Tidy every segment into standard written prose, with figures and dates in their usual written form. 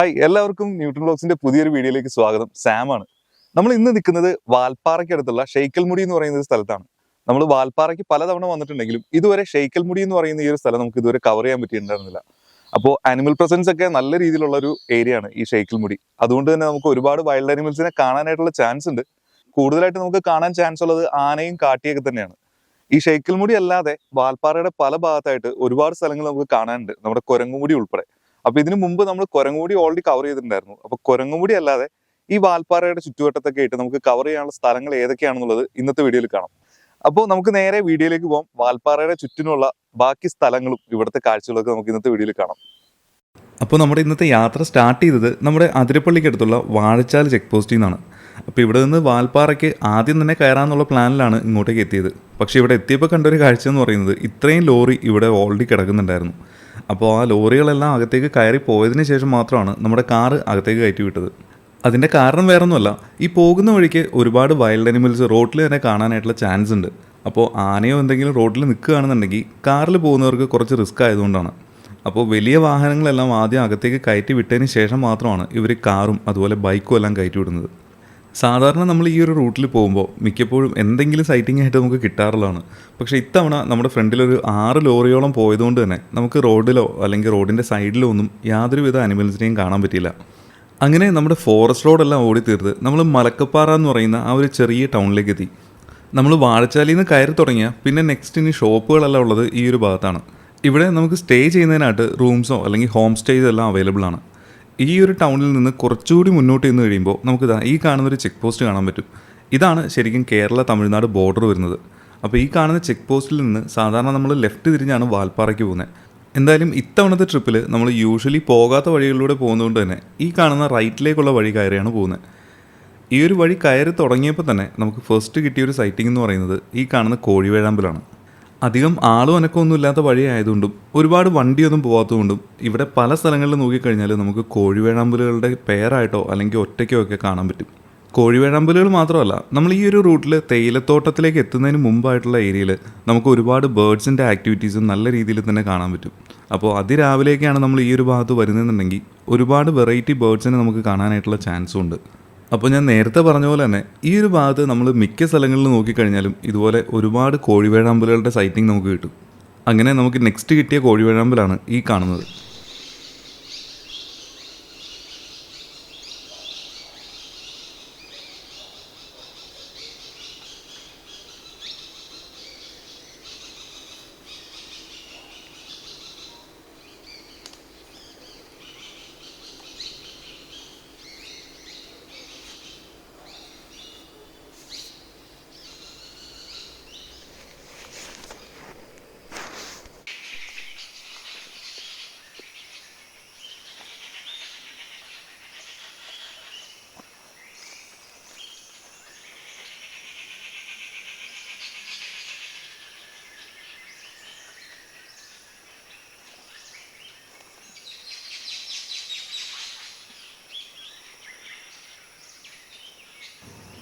Hi, എല്ലാവർക്കും neutron ബ്ലോഗ്സിന്റെ പുതിയൊരു വീഡിയോയിലേക്ക് സ്വാഗതം. സാമാണ്. നമ്മൾ ഇന്ന് നിൽക്കുന്നത് വാൽപ്പാറയ്ക്കടുത്തുള്ള ഷെയ്ക്കൽമുടി എന്ന് പറയുന്ന ഒരു സ്ഥലത്താണ്. നമ്മൾ വാൽപ്പാറയ്ക്ക് പലതവണ വന്നിട്ടുണ്ടെങ്കിലും ഇതുവരെ ഷെയ്ക്കൽമുടി എന്ന് പറയുന്ന ഈ ഒരു സ്ഥലം നമുക്ക് ഇതുവരെ കവർ ചെയ്യാൻ പറ്റിയിട്ടുണ്ടായിരുന്നില്ല. അപ്പോൾ ആനിമൽ പ്രസൻസ് ഒക്കെ നല്ല രീതിയിലുള്ള ഒരു ഏരിയ ആണ് ഈ ഷെയ്ക്കൽമുടി. അതുകൊണ്ട് തന്നെ നമുക്ക് ഒരുപാട് വൈൽഡ് ആനിമൽസിനെ കാണാനായിട്ടുള്ള ചാൻസ് ഉണ്ട്. കൂടുതലായിട്ട് നമുക്ക് കാണാൻ ചാൻസ് ഉള്ളത് ആനയും കാട്ടിയൊക്കെ തന്നെയാണ്. ഈ ഷെയ്ക്കൽമുടി അല്ലാതെ വാൽപ്പാറയുടെ പല ഭാഗത്തായിട്ട് ഒരുപാട് സ്ഥലങ്ങൾ നമുക്ക് കാണാനുണ്ട്, നമ്മുടെ കുരങ്ങുമുടി ഉൾപ്പെടെ. അപ്പൊ ഇതിനു മുമ്പ് നമ്മൾ കുരങ്ങുമുടി ഓൾറെഡി കവർ ചെയ്തിട്ടുണ്ടായിരുന്നു. അപ്പൊ കുരങ്ങുമുടി അല്ലാതെ ഈ വാൽപ്പാറയുടെ ചുറ്റുവട്ടത്തൊക്കെ ആയിട്ട് നമുക്ക് കവർ ചെയ്യാനുള്ള സ്ഥലങ്ങൾ ഏതൊക്കെയാണെന്നുള്ളത് ഇന്നത്തെ വീഡിയോയിൽ കാണാം. അപ്പോൾ നമുക്ക് നേരെ വീഡിയോയിലേക്ക് പോകാം. വാൽപ്പാറയുടെ ചുറ്റിനുള്ള ബാക്കി സ്ഥലങ്ങളും ഇവിടുത്തെ കാഴ്ചകളൊക്കെ നമുക്ക് ഇന്നത്തെ വീഡിയോയിൽ കാണാം. അപ്പോൾ നമ്മുടെ ഇന്നത്തെ യാത്ര സ്റ്റാർട്ട് ചെയ്തത് നമ്മുടെ അതിരപ്പള്ളിക്കടുത്തുള്ള വാഴച്ചാൽ ചെക്ക് പോസ്റ്റിൽ നിന്നാണ്. അപ്പോൾ ഇവിടെ നിന്ന് വാൽപ്പാറയ്ക്ക് ആദ്യം തന്നെ കയറാമെന്നുള്ള പ്ലാനിലാണ് ഇങ്ങോട്ടേക്ക് എത്തിയത്. പക്ഷേ ഇവിടെ എത്തിയപ്പോൾ കണ്ടൊരു കാഴ്ച എന്ന് പറയുന്നത് ഇത്രയും ലോറി ഇവിടെ ഓൾറെഡി കിടക്കുന്നുണ്ടായിരുന്നു. അപ്പോൾ ആ ലോറികളെല്ലാം അകത്തേക്ക് കയറി പോയതിന് ശേഷം മാത്രമാണ് നമ്മുടെ കാറ് അകത്തേക്ക് കയറ്റി വിട്ടത്. അതിൻ്റെ കാരണം വേറൊന്നുമല്ല, ഈ പോകുന്ന വഴിക്ക് ഒരുപാട് വൈൽഡ് അനിമൽസ് റോഡിൽ തന്നെ കാണാനായിട്ടുള്ള ചാൻസ് ഉണ്ട്. അപ്പോൾ ആനയോ എന്തെങ്കിലും റോഡിൽ നിൽക്കുകയാണെന്നുണ്ടെങ്കിൽ കാറിൽ പോകുന്നവർക്ക് കുറച്ച് റിസ്ക് ആയതുകൊണ്ടാണ്. അപ്പോൾ വലിയ വാഹനങ്ങളെല്ലാം ആദ്യം അകത്തേക്ക് കയറ്റി വിട്ടതിന് ശേഷം മാത്രമാണ് ഇവർ കാറും അതുപോലെ ബൈക്കും എല്ലാം കയറ്റി വിടുന്നത്. സാധാരണ നമ്മൾ ഈ ഒരു റൂട്ടിൽ പോകുമ്പോൾ മിക്കപ്പോഴും എന്തെങ്കിലും സൈറ്റിംഗ് ആയിട്ട് നമുക്ക് കിട്ടാറുള്ളതാണ്. പക്ഷേ ഇത്തവണ നമ്മുടെ ഫ്രണ്ടിലൊരു 6 ലോറിയോളം പോയതുകൊണ്ട് തന്നെ നമുക്ക് റോഡിലോ അല്ലെങ്കിൽ റോഡിൻ്റെ സൈഡിലോ ഒന്നും യാതൊരുവിധ അനിമൽസിനെയും കാണാൻ പറ്റിയില്ല. അങ്ങനെ നമ്മുടെ ഫോറസ്റ്റ് റോഡെല്ലാം ഓടിത്തീർത്ത് നമ്മൾ മലക്കപ്പാറ എന്ന് പറയുന്ന ആ ഒരു ചെറിയ ടൗണിലേക്ക് എത്തി. നമ്മൾ വാഴച്ചാലിൽ നിന്ന് കയറി തുടങ്ങിയാൽ പിന്നെ നെക്സ്റ്റ് ഇനി ഷോപ്പുകളെല്ലാം ഉള്ളത് ഈ ഒരു ഭാഗത്താണ്. ഇവിടെ നമുക്ക് സ്റ്റേ ചെയ്യുന്നതിനായിട്ട് റൂംസോ അല്ലെങ്കിൽ ഹോം സ്റ്റേസ് എല്ലാം അവൈലബിൾ ആണ്. ഈ ഒരു ടൗണിൽ നിന്ന് കുറച്ചുകൂടി മുന്നോട്ട് നിന്ന് കഴിയുമ്പോൾ നമുക്ക് ഈ കാണുന്നൊരു ചെക്ക് പോസ്റ്റ് കാണാൻ പറ്റും. ഇതാണ് ശരിക്കും കേരള തമിഴ്നാട് ബോർഡർ വരുന്നത്. അപ്പോൾ ഈ കാണുന്ന ചെക്ക് പോസ്റ്റിൽ നിന്ന് സാധാരണ നമ്മൾ ലെഫ്റ്റ് തിരിഞ്ഞാണ് വാൽപ്പാറയ്ക്ക് പോകുന്നത്. എന്തായാലും ഇത്തവണത്തെ ട്രിപ്പിൽ നമ്മൾ യൂഷ്വലി പോകാത്ത വഴികളിലൂടെ പോകുന്നതുകൊണ്ട് തന്നെ ഈ കാണുന്ന റൈറ്റിലേക്കുള്ള വഴി കയറിയാണ് പോകുന്നത്. ഈ ഒരു വഴി കയറി തുടങ്ങിയപ്പോൾ തന്നെ നമുക്ക് ഫസ്റ്റ് കിട്ടിയൊരു സൈറ്റിംഗ് എന്ന് പറയുന്നത് ഈ കാണുന്ന കോഴിവേഴാമ്പലാണ്. അധികം ആളും അനക്കമൊന്നും ഇല്ലാത്ത വഴിയായതുകൊണ്ടും ഒരുപാട് വണ്ടിയൊന്നും പോകാത്തതുകൊണ്ടും ഇവിടെ പല സ്ഥലങ്ങളിൽ നോക്കിക്കഴിഞ്ഞാൽ നമുക്ക് കോഴിവേഴാമ്പലുകളുടെ പെയറായിട്ടോ അല്ലെങ്കിൽ ഒറ്റയ്ക്കോ ഒക്കെ കാണാൻ പറ്റും. കോഴിവേഴാമ്പലുകൾ മാത്രമല്ല, നമ്മൾ ഈ ഒരു റൂട്ടിൽ തേയിലത്തോട്ടത്തിലേക്ക് എത്തുന്നതിന് മുമ്പായിട്ടുള്ള ഏരിയയിൽ നമുക്ക് ഒരുപാട് ബേർഡ്സിൻ്റെ ആക്ടിവിറ്റീസും നല്ല രീതിയിൽ തന്നെ കാണാൻ പറ്റും. അപ്പോൾ അതിരാവിലെയൊക്കെയാണ് നമ്മൾ ഈ ഒരു ഭാഗത്ത് വരുന്നതെന്നുണ്ടെങ്കിൽ ഒരുപാട് വെറൈറ്റി ബേർഡ്സിനെ നമുക്ക് കാണാനായിട്ടുള്ള ചാൻസും ഉണ്ട്. അപ്പോൾ ഞാൻ നേരത്തെ പറഞ്ഞ പോലെ തന്നെ ഈ ഒരു ഭാഗത്ത് നമ്മൾ മിക്ക സ്ഥലങ്ങളിൽ നോക്കിക്കഴിഞ്ഞാലും ഇതുപോലെ ഒരുപാട് കോഴിവേഴാമ്പലുകളുടെ സൈറ്റിംഗ് നമുക്ക് കിട്ടും. അങ്ങനെ നമുക്ക് നെക്സ്റ്റ് കിട്ടിയ കോഴിവേഴാമ്പലാണ് ഈ കാണുന്നത്.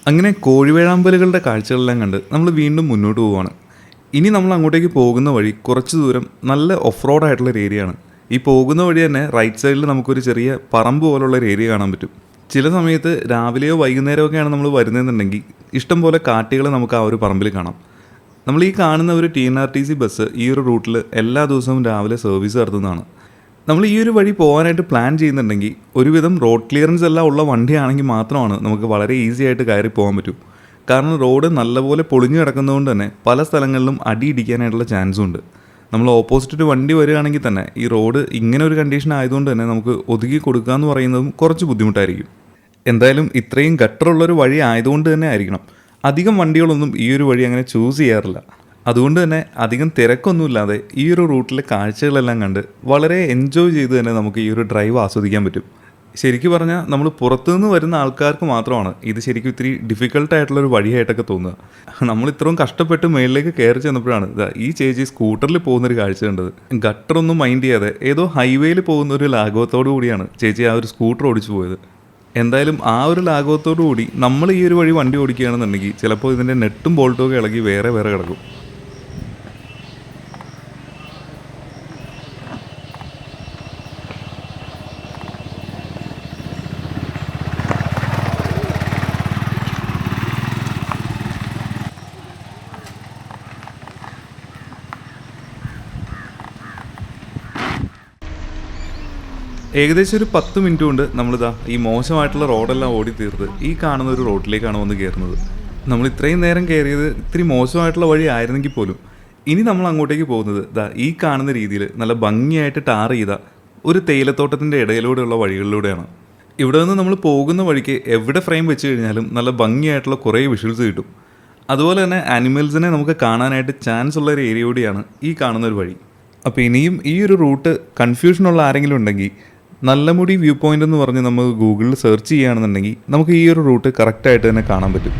അങ്ങനെ കോഴിവേഴാമ്പലുകളുടെ കാഴ്ചകളെല്ലാം കണ്ട് നമ്മൾ വീണ്ടും മുന്നോട്ട് പോവുകയാണ്. ഇനി നമ്മൾ അങ്ങോട്ടേക്ക് പോകുന്ന വഴി കുറച്ച് ദൂരം നല്ല ഓഫ് റോഡ് ആയിട്ടുള്ളൊരു ഏരിയ ആണ്. ഈ പോകുന്ന വഴി തന്നെ റൈറ്റ് സൈഡിൽ നമുക്കൊരു ചെറിയ പറമ്പ് പോലുള്ളൊരു ഏരിയ കാണാൻ പറ്റും. ചില സമയത്ത് രാവിലെയോ വൈകുന്നേരമോ ഒക്കെയാണ് നമ്മൾ വരുന്നതെന്നുണ്ടെങ്കിൽ ഇഷ്ടംപോലെ കാട്ടികൾ നമുക്ക് ആ ഒരു പറമ്പിൽ കാണാം. നമ്മൾ ഈ കാണുന്ന ഒരു TNRTC ബസ് ഈ ഒരു റൂട്ടിൽ എല്ലാ ദിവസവും രാവിലെ സർവീസ് നടത്തുന്നതാണ്. നമ്മൾ ഈ ഒരു വഴി പോകാനായിട്ട് പ്ലാൻ ചെയ്യുന്നുണ്ടെങ്കിൽ ഒരുവിധം റോഡ് ക്ലിയറൻസ് എല്ലാം ഉള്ള വണ്ടിയാണെങ്കിൽ മാത്രമാണ് നമുക്ക് വളരെ ഈസി ആയിട്ട് കയറി പോകാൻ പറ്റൂ. കാരണം റോഡ് നല്ലപോലെ പൊളിഞ്ഞു കിടക്കുന്നതുകൊണ്ട് തന്നെ പല സ്ഥലങ്ങളിലും അടി ഇടിക്കാനായിട്ടുള്ള ചാൻസും ഉണ്ട്. നമ്മൾ ഓപ്പോസിറ്റ് വണ്ടി വരികയാണെങ്കിൽ തന്നെ ഈ റോഡ് ഇങ്ങനെ ഒരു കണ്ടീഷൻ ആയതുകൊണ്ട് തന്നെ നമുക്ക് ഒതുക്കി കൊടുക്കുക എന്ന് പറയുന്നതും കുറച്ച് ബുദ്ധിമുട്ടായിരിക്കും. എന്തായാലും ഇത്രയും ഗട്ടറുള്ളൊരു വഴി ആയതുകൊണ്ട് തന്നെ ആയിരിക്കണം അധികം വണ്ടികളൊന്നും ഈ ഒരു വഴി അങ്ങനെ ചൂസ് ചെയ്യാറില്ല. അതുകൊണ്ട് തന്നെ അധികം തിരക്കൊന്നുമില്ലാതെ ഈ ഒരു റൂട്ടിലെ കാഴ്ചകളെല്ലാം കണ്ട് വളരെ എൻജോയ് ചെയ്ത് തന്നെ നമുക്ക് ഈ ഒരു ഡ്രൈവ് ആസ്വദിക്കാൻ പറ്റും. ശരിക്കും പറഞ്ഞാൽ നമ്മൾ പുറത്തുനിന്ന് വരുന്ന ആൾക്കാർക്ക് മാത്രമാണ് ഇത് ശരിക്കും ഇത്തിരി ഡിഫിക്കൽട്ടായിട്ടുള്ളൊരു വഴിയായിട്ടൊക്കെ തോന്നുക. നമ്മൾ ഇത്രയും കഷ്ടപ്പെട്ട് മേളിലേക്ക് കയറി ചെന്നപ്പോഴാണ് ഈ ചേച്ചി സ്കൂട്ടറിൽ പോകുന്നൊരു കാഴ്ച കണ്ടത്. ഗട്ടറൊന്നും മൈൻഡ് ചെയ്യാതെ ഏതോ ഹൈവേയിൽ പോകുന്ന ഒരു ലാഘവത്തോടു കൂടിയാണ് ചേച്ചി ആ ഒരു സ്കൂട്ടർ ഓടിച്ചു പോയത്. എന്തായാലും ആ ഒരു ലാഘവത്തോടു കൂടി നമ്മൾ ഈ ഒരു വഴി വണ്ടി ഓടിക്കുകയാണെന്നുണ്ടെങ്കിൽ ചിലപ്പോൾ ഇതിൻ്റെ നെട്ടും ബോൾട്ടും ഒക്കെ ഇളകി വേറെ കിടക്കും. ഏകദേശം ഒരു 10 മിനിറ്റ് കൊണ്ട് നമ്മളിതാ ഈ മോശമായിട്ടുള്ള റോഡെല്ലാം ഓടി തീർത്ത് ഈ കാണുന്ന ഒരു റോഡിലേക്കാണ് വന്ന് കയറുന്നത്. നമ്മൾ ഇത്രയും നേരം കയറിയത് ഇത്തിരി മോശമായിട്ടുള്ള വഴി ആയിരുന്നെങ്കിൽ പോലും ഇനി നമ്മൾ അങ്ങോട്ടേക്ക് പോകുന്നത് ദാ ഈ കാണുന്ന രീതിയിൽ നല്ല ഭംഗിയായിട്ട് ടാർ ചെയ്ത ഒരു തേയിലത്തോട്ടത്തിൻ്റെ ഇടയിലൂടെയുള്ള വഴികളിലൂടെയാണ്. ഇവിടെ നിന്ന് നമ്മൾ പോകുന്ന വഴിക്ക് എവിടെ ഫ്രെയിം വെച്ച് കഴിഞ്ഞാലും നല്ല ഭംഗിയായിട്ടുള്ള കുറേ വിഷ്വൽസ് കിട്ടും. അതുപോലെ തന്നെ ആനിമൽസിനെ നമുക്ക് കാണാനായിട്ട് ചാൻസ് ഉള്ള ഒരു ഏരിയ കൂടിയാണ് ഈ കാണുന്ന ഒരു വഴി. അപ്പോൾ ഇനിയും ഈ ഒരു റൂട്ട് കൺഫ്യൂഷനുള്ള ആരെങ്കിലും ഉണ്ടെങ്കിൽ നല്ലമുടി വ്യൂ പോയിൻ്റ് എന്ന് പറഞ്ഞ് നമ്മൾ ഗൂഗിളിൽ സെർച്ച് ചെയ്യുകയാണെന്നുണ്ടെങ്കിൽ നമുക്ക് ഈ ഒരു റൂട്ട് കറക്റ്റായിട്ട് തന്നെ കാണാൻ പറ്റും.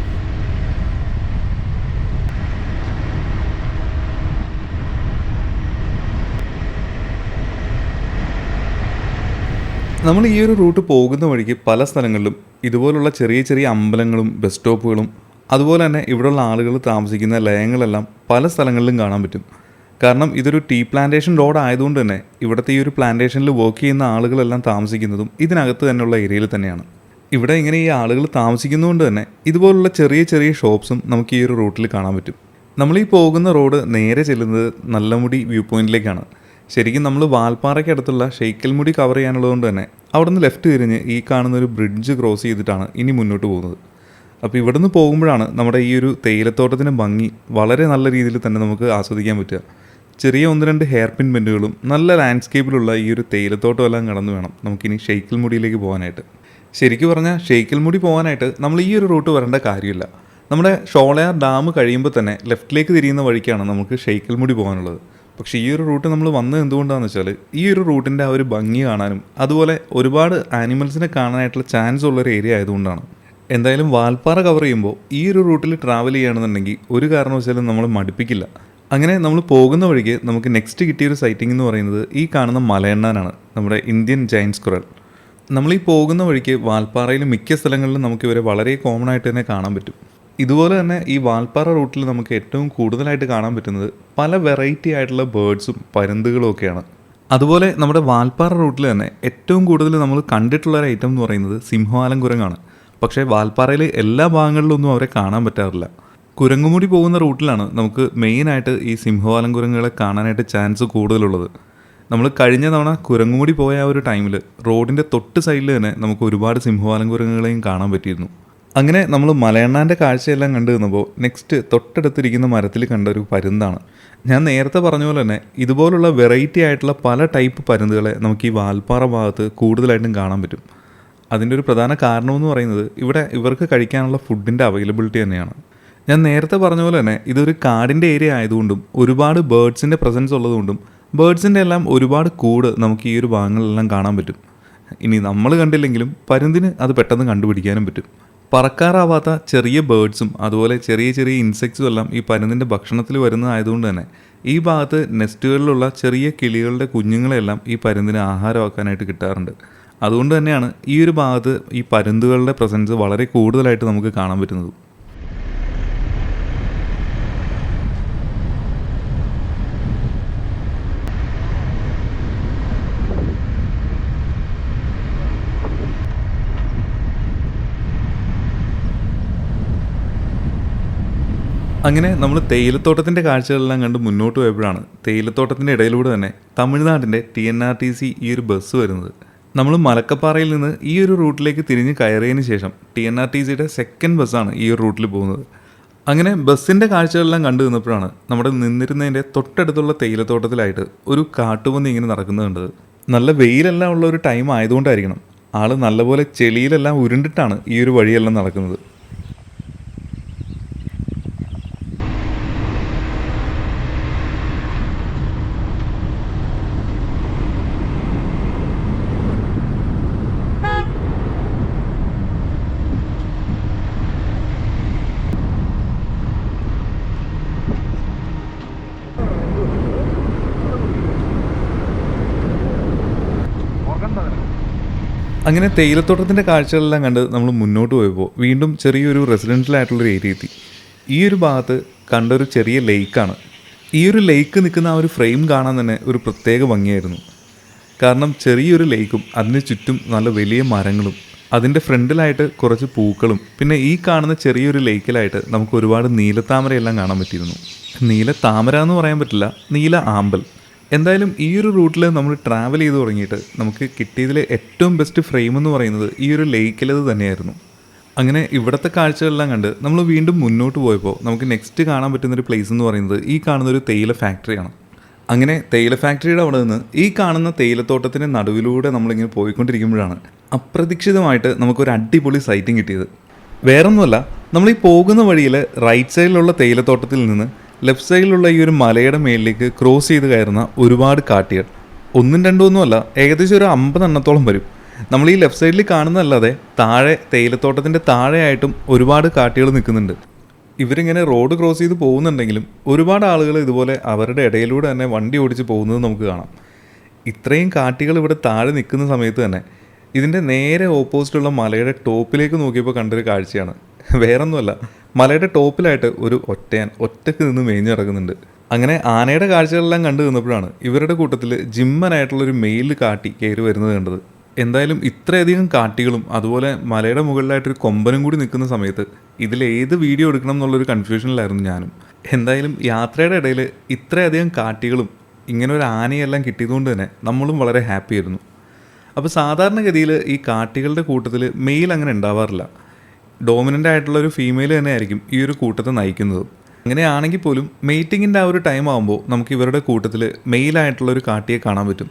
നമ്മൾ ഈ ഒരു റൂട്ട് പോകുന്ന വഴിക്ക് പല സ്ഥലങ്ങളിലും ഇതുപോലുള്ള ചെറിയ ചെറിയ അമ്പലങ്ങളും ബസ് സ്റ്റോപ്പുകളും അതുപോലെ തന്നെ ഇവിടെയുള്ള ആളുകൾ താമസിക്കുന്ന ലയങ്ങളെല്ലാം പല സ്ഥലങ്ങളിലും കാണാൻ പറ്റും. കാരണം ഇതൊരു ടീ പ്ലാന്റേഷൻ റോഡ് ആയതുകൊണ്ട് തന്നെ ഇവിടുത്തെ ഈ ഒരു പ്ലാന്റേഷനിൽ വർക്ക് ചെയ്യുന്ന ആളുകളെല്ലാം താമസിക്കുന്നതും ഇതിനകത്ത് തന്നെയുള്ള ഏരിയയിൽ തന്നെയാണ്. ഇവിടെ ഇങ്ങനെ ഈ ആളുകൾ താമസിക്കുന്നതുകൊണ്ട് തന്നെ ഇതുപോലുള്ള ചെറിയ ചെറിയ ഷോപ്സും നമുക്ക് ഈ ഒരു റൂട്ടിൽ കാണാൻ പറ്റും. നമ്മളീ പോകുന്ന റോഡ് നേരെ ചെല്ലുന്നത് നല്ലമുടി വ്യൂ പോയിന്റിലേക്കാണ്. ശരിക്കും നമ്മൾ വാൽപ്പാറയ്ക്കടുത്തുള്ള ഷെയ്ക്കൽമുടി കവർ ചെയ്യാനുള്ളതുകൊണ്ട് തന്നെ അവിടെ നിന്ന് ലെഫ്റ്റ് തിരിഞ്ഞ് ഈ കാണുന്നൊരു ബ്രിഡ്ജ് ക്രോസ് ചെയ്തിട്ടാണ് ഇനി മുന്നോട്ട് പോകുന്നത്. അപ്പോൾ ഇവിടെ നിന്ന് പോകുമ്പോഴാണ് നമ്മുടെ ഈ ഒരു തേയിലത്തോട്ടത്തിൻ്റെ ഭംഗി വളരെ നല്ല രീതിയിൽ തന്നെ നമുക്ക് ആസ്വദിക്കാൻ പറ്റുക. ചെറിയ 1-2 ഹെയർ പിൻ ബെൻഡുകളും നല്ല ലാൻഡ്സ്കേപ്പിലുള്ള ഈ ഒരു തേയിലത്തോട്ടം എല്ലാം കടന്നു വേണം നമുക്കിനി ഷെയ്ക്കൽമുടിയിലേക്ക് പോകാനായിട്ട്. ശരിക്കും പറഞ്ഞാൽ ഷെയ്ക്കൽമുടി പോകാനായിട്ട് നമ്മൾ ഈ ഒരു റൂട്ട് വരേണ്ട കാര്യമില്ല. നമ്മുടെ ഷോളയാർ ഡാം കഴിയുമ്പോൾ തന്നെ ലെഫ്റ്റിലേക്ക് തിരിയുന്ന വഴിക്കാണ് നമുക്ക് ഷെയ്ക്കൽമുടി പോകാനുള്ളത്. പക്ഷേ ഈ ഒരു റൂട്ട് നമ്മൾ വന്നത് എന്തുകൊണ്ടാണെന്ന് വെച്ചാൽ ഈ ഒരു റൂട്ടിൻ്റെ ആ ഒരു ഭംഗി കാണാനും അതുപോലെ ഒരുപാട് ആനിമൽസിനെ കാണാനായിട്ടുള്ള ചാൻസ് ഉള്ളൊരു ഏരിയ ആയതുകൊണ്ടാണ്. എന്തായാലും വാൽപ്പാറ കവർ ചെയ്യുമ്പോൾ ഈ ഒരു റൂട്ടിൽ ട്രാവൽ ചെയ്യുകയാണെന്നുണ്ടെങ്കിൽ ഒരു കാരണവശാലും നമ്മൾ മടുപ്പിക്കില്ല. അങ്ങനെ നമ്മൾ പോകുന്ന വഴിക്ക് നമുക്ക് നെക്സ്റ്റ് കിട്ടിയൊരു സൈറ്റിംഗ് എന്ന് പറയുന്നത് ഈ കാണുന്ന മലയണ്ണാനാണ്, നമ്മുടെ ഇന്ത്യൻ ജയൻറ്റ് സ്ക്വറൽ. നമ്മളീ പോകുന്ന വഴിക്ക് വാൽപ്പാറയിൽ മിക്ക സ്ഥലങ്ങളിലും നമുക്ക് ഇവരെ വളരെ കോമൺ ആയിട്ട് തന്നെ കാണാൻ പറ്റും. ഇതുപോലെ തന്നെ ഈ വാൽപ്പാറ റൂട്ടിൽ നമുക്ക് ഏറ്റവും കൂടുതലായിട്ട് കാണാൻ പറ്റുന്നത് പല വെറൈറ്റി ആയിട്ടുള്ള ബേർഡ്സും പരുന്തുകളും ഒക്കെയാണ്. അതുപോലെ നമ്മുടെ വാൽപ്പാറ റൂട്ടിൽ തന്നെ ഏറ്റവും കൂടുതൽ നമ്മൾ കണ്ടിട്ടുള്ള ഒരു ഐറ്റം എന്ന് പറയുന്നത് സിംഹവാലൻ കുരങ്ങാണ്. പക്ഷേ വാൽപ്പാറയിൽ എല്ലാ ഭാഗങ്ങളിലൊന്നും അവരെ കാണാൻ പറ്റാറില്ല. കുരങ്ങുമുടി പോകുന്ന റൂട്ടിലാണ് നമുക്ക് മെയിനായിട്ട് ഈ സിംഹവാലൻ കുരങ്ങുകളെ കാണാനായിട്ട് ചാൻസ് കൂടുതലുള്ളത്. നമ്മൾ കഴിഞ്ഞ തവണ കുരങ്ങുമുടി പോയ ആ ഒരു ടൈമിൽ റോഡിൻ്റെ തൊട്ട് സൈഡിൽ തന്നെ നമുക്ക് ഒരുപാട് സിംഹവാലൻ കുരങ്ങുകളെയും കാണാൻ പറ്റിയിരുന്നു. അങ്ങനെ നമ്മൾ മലയണ്ണാൻ്റെ കാഴ്ചയെല്ലാം കണ്ടു നിന്നപ്പോൾ നെക്സ്റ്റ് തൊട്ടടുത്തിരിക്കുന്ന മരത്തിൽ കണ്ട ഒരു പരുന്താണ്. ഞാൻ നേരത്തെ പറഞ്ഞ പോലെ തന്നെ ഇതുപോലുള്ള വെറൈറ്റി ആയിട്ടുള്ള പല ടൈപ്പ് പരുന്തുകളെ നമുക്ക് ഈ വാൽപ്പാറ ഭാഗത്ത് കൂടുതലായിട്ടും കാണാൻ പറ്റും. അതിൻ്റെ ഒരു പ്രധാന കാരണമെന്ന് പറയുന്നത് ഇവിടെ ഇവർക്ക് കഴിക്കാനുള്ള ഫുഡിൻ്റെ അവൈലബിലിറ്റി തന്നെയാണ്. ഞാൻ നേരത്തെ പറഞ്ഞ പോലെ തന്നെ ഇതൊരു കാടിൻ്റെ ഏരിയ ആയതുകൊണ്ടും ഒരുപാട് ബേർഡ്സിൻ്റെ പ്രസൻസ് ഉള്ളതുകൊണ്ടും ബേർഡ്സിൻ്റെ എല്ലാം ഒരുപാട് കൂട് നമുക്ക് ഈ ഒരു ഭാഗങ്ങളിലെല്ലാം കാണാൻ പറ്റും. ഇനി നമ്മൾ കണ്ടില്ലെങ്കിലും പരുന്തിന് അത് പെട്ടെന്ന് കണ്ടുപിടിക്കാനും പറ്റും. പറക്കാറാവാത്ത ചെറിയ ബേർഡ്സും അതുപോലെ ചെറിയ ചെറിയ ഇൻസെക്ട്സും എല്ലാം ഈ പരുന്തിൻ്റെ ഭക്ഷണത്തിൽ വരുന്നതായതുകൊണ്ട് തന്നെ ഈ ഭാഗത്ത് നെസ്റ്റുകളിലുള്ള ചെറിയ കിളികളുടെ കുഞ്ഞുങ്ങളെല്ലാം ഈ പരുന്തിന് ആഹാരമാക്കാനായിട്ട് കിട്ടാറുണ്ട്. അതുകൊണ്ട് തന്നെയാണ് ഈ ഒരു ഭാഗത്ത് ഈ പരുന്തുകളുടെ പ്രസൻസ് വളരെ കൂടുതലായിട്ട് നമുക്ക് കാണാൻ പറ്റുന്നത്. അങ്ങനെ നമ്മൾ തേയിലത്തോട്ടത്തിൻ്റെ കാഴ്ചകളെല്ലാം കണ്ട് മുന്നോട്ട് പോയപ്പോഴാണ് തേയിലത്തോട്ടത്തിൻ്റെ ഇടയിലൂടെ തന്നെ തമിഴ്നാടിൻ്റെ TNRTC ഈ ഒരു ബസ് വരുന്നത്. നമ്മൾ മലക്കപ്പാറയിൽ നിന്ന് ഈ ഒരു റൂട്ടിലേക്ക് തിരിഞ്ഞ് കയറിയതിന് ശേഷം TNRTCയുടെ സെക്കൻഡ് ബസ്സാണ് ഈ ഒരു റൂട്ടിൽ പോകുന്നത്. അങ്ങനെ ബസ്സിൻ്റെ കാഴ്ചകളെല്ലാം കണ്ടു നിന്നപ്പോഴാണ് നമ്മുടെ നിന്നിരുന്നതിൻ്റെ തൊട്ടടുത്തുള്ള തേയിലത്തോട്ടത്തിലായിട്ട് ഒരു കാട്ടുപന്നി ഇങ്ങനെ നടക്കുന്നത് കണ്ടത്. നല്ല വെയിലെല്ലാം ഉള്ള ഒരു ടൈം ആയതുകൊണ്ടായിരിക്കണം ആൾ നല്ലപോലെ ചെളിയിലെല്ലാം ഉരുണ്ടിട്ടാണ് ഈ ഒരു വഴിയെല്ലാം നടക്കുന്നത്. അങ്ങനെ തേയിലത്തോട്ടത്തിൻ്റെ കാഴ്ചകളെല്ലാം കണ്ട് നമ്മൾ മുന്നോട്ട് പോയപ്പോൾ വീണ്ടും ചെറിയൊരു റെസിഡൻഷ്യൽ ആയിട്ടുള്ളൊരു ഏരിയ എത്തി. ഈ ഒരു ഭാഗത്ത് കണ്ടൊരു ചെറിയ ലേക്കാണ്. ഈ ഒരു ലേക്ക് നിൽക്കുന്ന ആ ഒരു ഫ്രെയിം കാണാൻ തന്നെ ഒരു പ്രത്യേക ഭംഗിയായിരുന്നു. കാരണം ചെറിയൊരു ലേക്കും അതിന് ചുറ്റും നല്ല വലിയ മരങ്ങളും അതിൻ്റെ ഫ്രണ്ടിലായിട്ട് കുറച്ച് പൂക്കളും പിന്നെ ഈ കാണുന്ന ചെറിയൊരു ലേക്കിലായിട്ട് നമുക്ക് ഒരുപാട് നീലത്താമരയെല്ലാം കാണാൻ പറ്റിയിരുന്നു. നീല താമര എന്ന് പറയാൻ പറ്റില്ല, നീല ആമ്പൽ. എന്തായാലും ഈ ഒരു റൂട്ടിൽ നമ്മൾ ട്രാവൽ ചെയ്ത് തുടങ്ങിയിട്ട് നമുക്ക് കിട്ടിയതിലെ ഏറ്റവും ബെസ്റ്റ് ഫ്രെയിം എന്ന് പറയുന്നത് ഈ ഒരു ലേക്കിലത് തന്നെയായിരുന്നു. അങ്ങനെ ഇവിടുത്തെ കാഴ്ചകളെല്ലാം കണ്ട് നമ്മൾ വീണ്ടും മുന്നോട്ട് പോയപ്പോൾ നമുക്ക് നെക്സ്റ്റ് കാണാൻ പറ്റുന്നൊരു പ്ലേസ് എന്ന് പറയുന്നത് ഈ കാണുന്നൊരു തേയില ഫാക്ടറിയാണ്. അങ്ങനെ തേയില ഫാക്ടറിയുടെ അവിടെ നിന്ന് ഈ കാണുന്ന തേയിലത്തോട്ടത്തിൻ്റെ നടുവിലൂടെ നമ്മളിങ്ങനെ പോയിക്കൊണ്ടിരിക്കുമ്പോഴാണ് അപ്രതീക്ഷിതമായിട്ട് നമുക്കൊരു അടിപൊളി സൈറ്റിംഗ് കിട്ടിയത്. വേറൊന്നുമല്ല, നമ്മൾ ഈ പോകുന്ന വഴിയിൽ റൈറ്റ് സൈഡിലുള്ള തേയിലത്തോട്ടത്തിൽ നിന്ന് ലെഫ്റ്റ് സൈഡിലുള്ള ഈ ഒരു മലയുടെ മേളിലേക്ക് ക്രോസ് ചെയ്ത് കയറുന്ന ഒരുപാട് കാട്ടികൾ. ഒന്നും രണ്ടൊന്നുമല്ല, ഏകദേശം ഒരു 50 എണ്ണത്തോളം വരും. നമ്മൾ ഈ ലെഫ്റ്റ് സൈഡിൽ കാണുന്നതല്ലാതെ താഴെ തേയിലത്തോട്ടത്തിൻ്റെ താഴെയായിട്ടും ഒരുപാട് കാട്ടികൾ നിൽക്കുന്നുണ്ട്. ഇവരിങ്ങനെ റോഡ് ക്രോസ് ചെയ്ത് പോകുന്നുണ്ടെങ്കിലും ഒരുപാട് ആളുകൾ ഇതുപോലെ അവരുടെ ഇടയിലൂടെ തന്നെ വണ്ടി ഓടിച്ച് പോകുന്നത് നമുക്ക് കാണാം. ഇത്രയും കാട്ടികൾ ഇവിടെ താഴെ നിൽക്കുന്ന സമയത്ത് തന്നെ ഇതിൻ്റെ നേരെ ഓപ്പോസിറ്റുള്ള മലയുടെ ടോപ്പിലേക്ക് നോക്കിയപ്പോൾ കണ്ടൊരു കാഴ്ചയാണ്. വേറൊന്നുമല്ല, മലയുടെ ടോപ്പിലായിട്ട് ഒരു ഒറ്റയാൻ ഒറ്റയ്ക്ക് നിന്ന് മേഞ്ഞു കിടക്കുന്നുണ്ട്. അങ്ങനെ ആനയുടെ കാഴ്ചകളെല്ലാം കണ്ടു നിന്നപ്പോഴാണ് ഇവരുടെ കൂട്ടത്തിൽ ജിമ്മനായിട്ടുള്ളൊരു മെയിൽ കാട്ടി കയറി വരുന്നത് കണ്ടത്. എന്തായാലും ഇത്രയധികം കാട്ടികളും അതുപോലെ മലയുടെ മുകളിലായിട്ടൊരു കൊമ്പനും കൂടി നിൽക്കുന്ന സമയത്ത് ഇതിലേത് വീഡിയോ എടുക്കണം എന്നുള്ളൊരു കൺഫ്യൂഷനിലായിരുന്നു ഞാനും. എന്തായാലും യാത്രയുടെ ഇടയിൽ ഇത്രയധികം കാട്ടികളും ഇങ്ങനെ ഒരു ആനയെല്ലാം കിട്ടിയതുകൊണ്ട് തന്നെ നമ്മളും വളരെ ഹാപ്പി ആയിരുന്നു. അപ്പോൾ സാധാരണഗതിയിൽ ഈ കാട്ടികളുടെ കൂട്ടത്തിൽ മെയിൽ അങ്ങനെ ഉണ്ടാവാറില്ല. ഡോമിനൻ്റ് ആയിട്ടുള്ളൊരു ഫീമെയിൽ തന്നെ ആയിരിക്കും ഈ ഒരു കൂട്ടത്തെ നയിക്കുന്നത്. അങ്ങനെയാണെങ്കിൽ പോലും മെയ്റ്റിങ്ങിൻ്റെ ആ ഒരു ടൈം ആകുമ്പോൾ നമുക്ക് ഇവരുടെ കൂട്ടത്തിൽ മെയിലായിട്ടുള്ളൊരു കാട്ടിയെ കാണാൻ പറ്റും.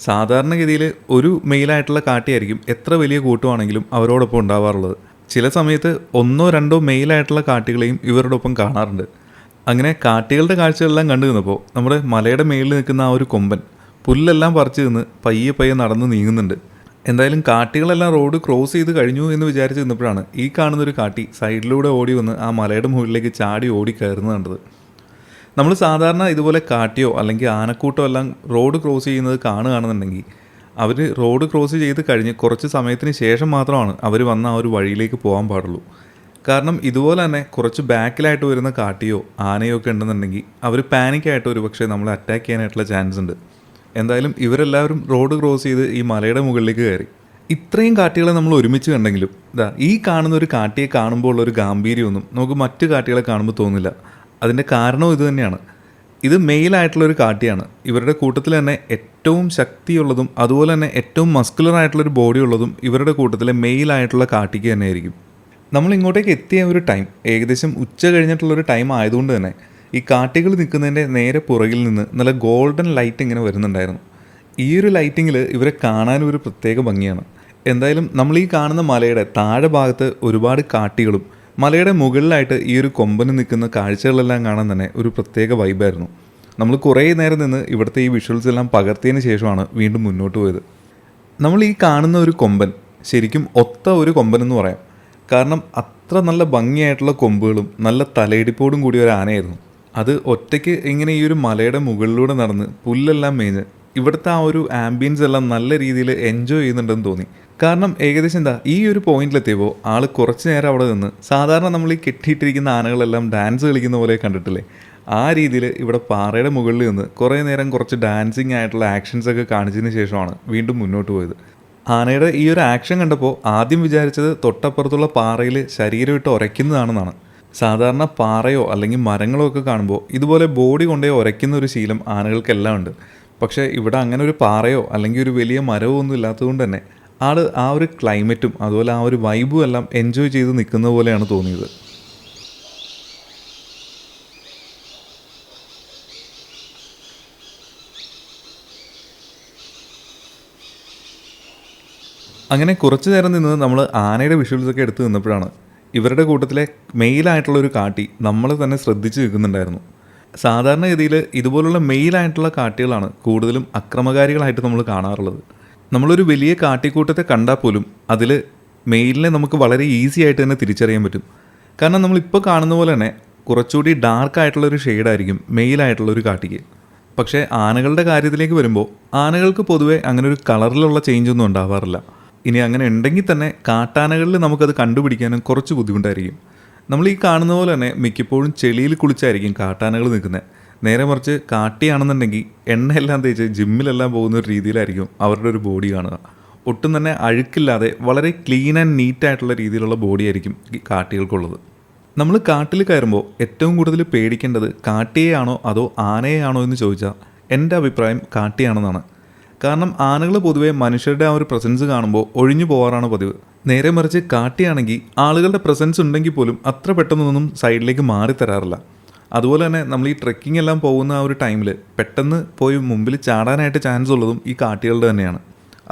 സാധാരണഗതിയിൽ ഒരു മെയിലായിട്ടുള്ള കാട്ടിയായിരിക്കും എത്ര വലിയ കൂട്ടമാണെങ്കിലും അവരോടൊപ്പം ഉണ്ടാവാറുള്ളത്. ചില സമയത്ത് 1-2 മെയിലായിട്ടുള്ള കാട്ടികളെയും ഇവരുടെ ഒപ്പം കാണാറുണ്ട്. അങ്ങനെ കാട്ടികളുടെ കാഴ്ചകളെല്ലാം കണ്ടു നിന്നപ്പോൾ നമ്മുടെ മലയുടെ മേളിൽ നിൽക്കുന്ന ആ ഒരു കൊമ്പൻ പുല്ലെല്ലാം പറിച്ച് നിന്ന് പയ്യെ നടന്ന് നീങ്ങുന്നുണ്ട്. എന്തായാലും കാട്ടികളെല്ലാം റോഡ് ക്രോസ് ചെയ്ത് കഴിഞ്ഞു എന്ന് വിചാരിച്ച് നിന്നപ്പോഴാണ് ഈ കാണുന്നൊരു കാട്ടി സൈഡിലൂടെ ഓടി വന്ന് ആ മലയുടെ മുകളിലേക്ക് ചാടി ഓടി കയറുന്നത് കണ്ടത്. നമ്മൾ സാധാരണ ഇതുപോലെ കാട്ടിയോ അല്ലെങ്കിൽ ആനക്കൂട്ടോ എല്ലാം റോഡ് ക്രോസ് ചെയ്യുന്നത് കാണുകയാണെന്നുണ്ടെങ്കിൽ അവർ റോഡ് ക്രോസ് ചെയ്ത് കഴിഞ്ഞ് കുറച്ച് സമയത്തിന് ശേഷം മാത്രമാണ് അവർ വന്ന ആ ഒരു വഴിയിലേക്ക് പോകാൻ പാടുള്ളൂ. കാരണം ഇതുപോലെ തന്നെ കുറച്ച് ബാക്കിലായിട്ട് വരുന്ന കാട്ടിയോ ആനയോ ഒക്കെ ഉണ്ടെന്നുണ്ടെങ്കിൽ അവർ പാനിക്കായിട്ട് ഒരു പക്ഷേ നമ്മളെ അറ്റാക്ക് ചെയ്യാനായിട്ടുള്ള ചാൻസ് ഉണ്ട്. എന്തായാലും ഇവരെല്ലാവരും റോഡ് ക്രോസ് ചെയ്ത് ഈ മലയുടെ മുകളിലേക്ക് കയറി. ഇത്രയും കാട്ടികളെ നമ്മൾ ഒരുമിച്ച് കണ്ടെങ്കിലും ഈ കാണുന്ന ഒരു കാട്ടിയെ കാണുമ്പോൾ ഉള്ളൊരു ഗാംഭീര്യമൊന്നും നമുക്ക് മറ്റു കാട്ടികളെ കാണുമ്പോൾ തോന്നില്ല. അതിൻ്റെ കാരണവും ഇത് തന്നെയാണ്. ഇത് മെയിലായിട്ടുള്ളൊരു കാട്ടിയാണ്. ഇവരുടെ കൂട്ടത്തിൽ തന്നെ ഏറ്റവും ശക്തിയുള്ളതും അതുപോലെ തന്നെ ഏറ്റവും മസ്കുലർ ആയിട്ടുള്ളൊരു ബോഡി ഉള്ളതും ഇവരുടെ കൂട്ടത്തിലെ മെയിലായിട്ടുള്ള കാട്ടിക്ക് തന്നെ ആയിരിക്കും. നമ്മൾ ഇങ്ങോട്ടേക്ക് എത്തിയ ഒരു ടൈം ഏകദേശം ഉച്ച കഴിഞ്ഞിട്ടുള്ളൊരു ടൈം ആയതുകൊണ്ട് തന്നെ ഈ കാട്ടികൾ നിൽക്കുന്നതിൻ്റെ നേരെ പുറകിൽ നിന്ന് നല്ല ഗോൾഡൻ ലൈറ്റ് ഇങ്ങനെ വരുന്നുണ്ടായിരുന്നു. ഈ ഒരു ലൈറ്റിങ്ങിൽ ഇവരെ കാണാനും ഒരു പ്രത്യേക ഭംഗിയാണ്. എന്തായാലും നമ്മൾ ഈ കാണുന്ന മലയുടെ താഴെ ഭാഗത്ത് ഒരുപാട് കാട്ടികളും മലയുടെ മുകളിലായിട്ട് ഈ ഒരു കൊമ്പന് നിൽക്കുന്ന കാഴ്ചകളെല്ലാം കാണാൻ തന്നെ ഒരു പ്രത്യേക വൈബായിരുന്നു. നമ്മൾ കുറേ നേരം നിന്ന് ഇവിടുത്തെ ഈ വിഷ്വൽസ് എല്ലാം പകർത്തിയതിന് ശേഷമാണ് വീണ്ടും മുന്നോട്ട് പോയത്. നമ്മൾ ഈ കാണുന്ന ഒരു കൊമ്പൻ ശരിക്കും ഒത്ത ഒരു കൊമ്പൻ എന്ന് പറയാം. കാരണം അത്ര നല്ല ഭംഗിയായിട്ടുള്ള കൊമ്പുകളും നല്ല തലയിടിപ്പോടും കൂടിയ ഒരു ആനയായിരുന്നു. അത് ഒറ്റയ്ക്ക് ഇങ്ങനെ ഈ ഒരു മലയുടെ മുകളിലൂടെ നടന്ന് പുല്ലെല്ലാം മേഞ്ഞ് ഇവിടുത്തെ ആ ഒരു ആംബിയൻസ് എല്ലാം നല്ല രീതിയിൽ എൻജോയ് ചെയ്യുന്നുണ്ടെന്ന് തോന്നി. കാരണം ഏകദേശം ഈ ഒരു പോയിന്റിലെത്തിയപ്പോൾ ആൾ കുറച്ച് നേരം അവിടെ നിന്ന് സാധാരണ നമ്മൾ ഈ കെട്ടിയിട്ടിരിക്കുന്ന ആനകളെല്ലാം ഡാൻസ് കളിക്കുന്ന പോലെ കണ്ടിട്ടില്ലേ, ആ രീതിയിൽ ഇവിടെ പാറയുടെ മുകളിൽ നിന്ന് കുറേ നേരം കുറച്ച് ഡാൻസിങ് ആയിട്ടുള്ള ആക്ഷൻസൊക്കെ കാണിച്ചതിന് ശേഷമാണ് വീണ്ടും മുന്നോട്ട് പോയത്. ആനയുടെ ഈ ഒരു ആക്ഷൻ കണ്ടപ്പോൾ ആദ്യം വിചാരിച്ചത് തൊട്ടപ്പുറത്തുള്ള പാറയിൽ ശരീരം ഇട്ട് ഉരയ്ക്കുന്നതാണെന്നാണ്. സാധാരണ പാറയോ അല്ലെങ്കിൽ മരങ്ങളോ ഒക്കെ കാണുമ്പോൾ ഇതുപോലെ ബോഡി കൊണ്ടേ ഉരയ്ക്കുന്ന ഒരു ശീലം ആനകൾക്കെല്ലാം ഉണ്ട്. പക്ഷേ ഇവിടെ അങ്ങനെ ഒരു പാറയോ അല്ലെങ്കിൽ ഒരു വലിയ മരമോ ഒന്നും ഇല്ലാത്തതുകൊണ്ട് തന്നെ ആൾ ആ ഒരു ക്ലൈമറ്റും അതുപോലെ ആ ഒരു വൈബും എല്ലാം എൻജോയ് ചെയ്ത് നിൽക്കുന്ന പോലെയാണ് തോന്നിയത്. അങ്ങനെ കുറച്ച് നേരം നിന്ന് നമ്മൾ ആനയുടെ വിഷ്വൽസൊക്കെ എടുത്ത് നിന്നപ്പോഴാണ് ഇവരുടെ കൂട്ടത്തിലെ മെയിലായിട്ടുള്ളൊരു കാട്ടി നമ്മൾ തന്നെ ശ്രദ്ധിച്ച് നിൽക്കുന്നുണ്ടായിരുന്നു. സാധാരണഗതിയിൽ ഇതുപോലുള്ള മെയിലായിട്ടുള്ള കാട്ടികളാണ് കൂടുതലും അക്രമകാരികളായിട്ട് നമ്മൾ കാണാറുള്ളത്. നമ്മളൊരു വലിയ കാട്ടിക്കൂട്ടത്തെ കണ്ടാൽ പോലും അതിൽ മെയിലിനെ നമുക്ക് വളരെ ഈസി ആയിട്ട് തന്നെ തിരിച്ചറിയാൻ പറ്റും. കാരണം നമ്മളിപ്പോൾ കാണുന്ന പോലെ തന്നെ കുറച്ചുകൂടി ഡാർക്കായിട്ടുള്ളൊരു ഷെയ്ഡായിരിക്കും മെയിലായിട്ടുള്ളൊരു കാട്ടിക്ക്. പക്ഷേ ആനകളുടെ കാര്യത്തിലേക്ക് വരുമ്പോൾ ആനകൾക്ക് പൊതുവേ അങ്ങനെ ഒരു കളറിലുള്ള ചേഞ്ചൊന്നും ഉണ്ടാവാറില്ല. ഇനി അങ്ങനെ ഉണ്ടെങ്കിൽ തന്നെ കാട്ടാനകളിൽ നമുക്കത് കണ്ടുപിടിക്കാനും കുറച്ച് ബുദ്ധിമുട്ടായിരിക്കും. നമ്മൾ ഈ കാണുന്ന പോലെ തന്നെ മിക്കപ്പോഴും ചെളിയിൽ കുളിച്ചായിരിക്കും കാട്ടാനകൾ നിൽക്കുന്നത്. നേരെ മറിച്ച് കാട്ടിയാണെന്നുണ്ടെങ്കിൽ എണ്ണയെല്ലാം തേച്ച് ജിമ്മിലെല്ലാം പോകുന്ന ഒരു രീതിയിലായിരിക്കും അവരുടെ ഒരു ബോഡി കാണുക. ഒട്ടും തന്നെ അഴുക്കില്ലാതെ വളരെ ക്ലീൻ ആൻഡ് നീറ്റായിട്ടുള്ള രീതിയിലുള്ള ബോഡിയായിരിക്കും ഈ കാട്ടികൾക്കുള്ളത്. നമ്മൾ കാട്ടിൽ കയറുമ്പോൾ ഏറ്റവും കൂടുതൽ പേടിക്കേണ്ടത് കാട്ടിയെയാണോ അതോ ആനയെയാണോ എന്ന് ചോദിച്ചാൽ എൻ്റെ അഭിപ്രായം കാട്ടിയാണെന്നാണ്. കാരണം ആനകൾ പൊതുവേ മനുഷ്യരുടെ ആ ഒരു പ്രസൻസ് കാണുമ്പോൾ ഒഴിഞ്ഞു പോകാറാണ് പതിവ്. നേരെ മറിച്ച് കാട്ടിയാണെങ്കിൽ ആളുകളുടെ പ്രസൻസ് ഉണ്ടെങ്കിൽ പോലും അത്ര പെട്ടെന്നൊന്നും സൈഡിലേക്ക് മാറി തരാറില്ല. അതുപോലെ തന്നെ നമ്മൾ ഈ ട്രെക്കിംഗ് എല്ലാം പോകുന്ന ആ ഒരു ടൈമിൽ പെട്ടെന്ന് പോയി മുമ്പിൽ ചാടാനായിട്ട് ചാൻസ് ഉള്ളതും ഈ കാട്ടികളുടെ തന്നെയാണ്.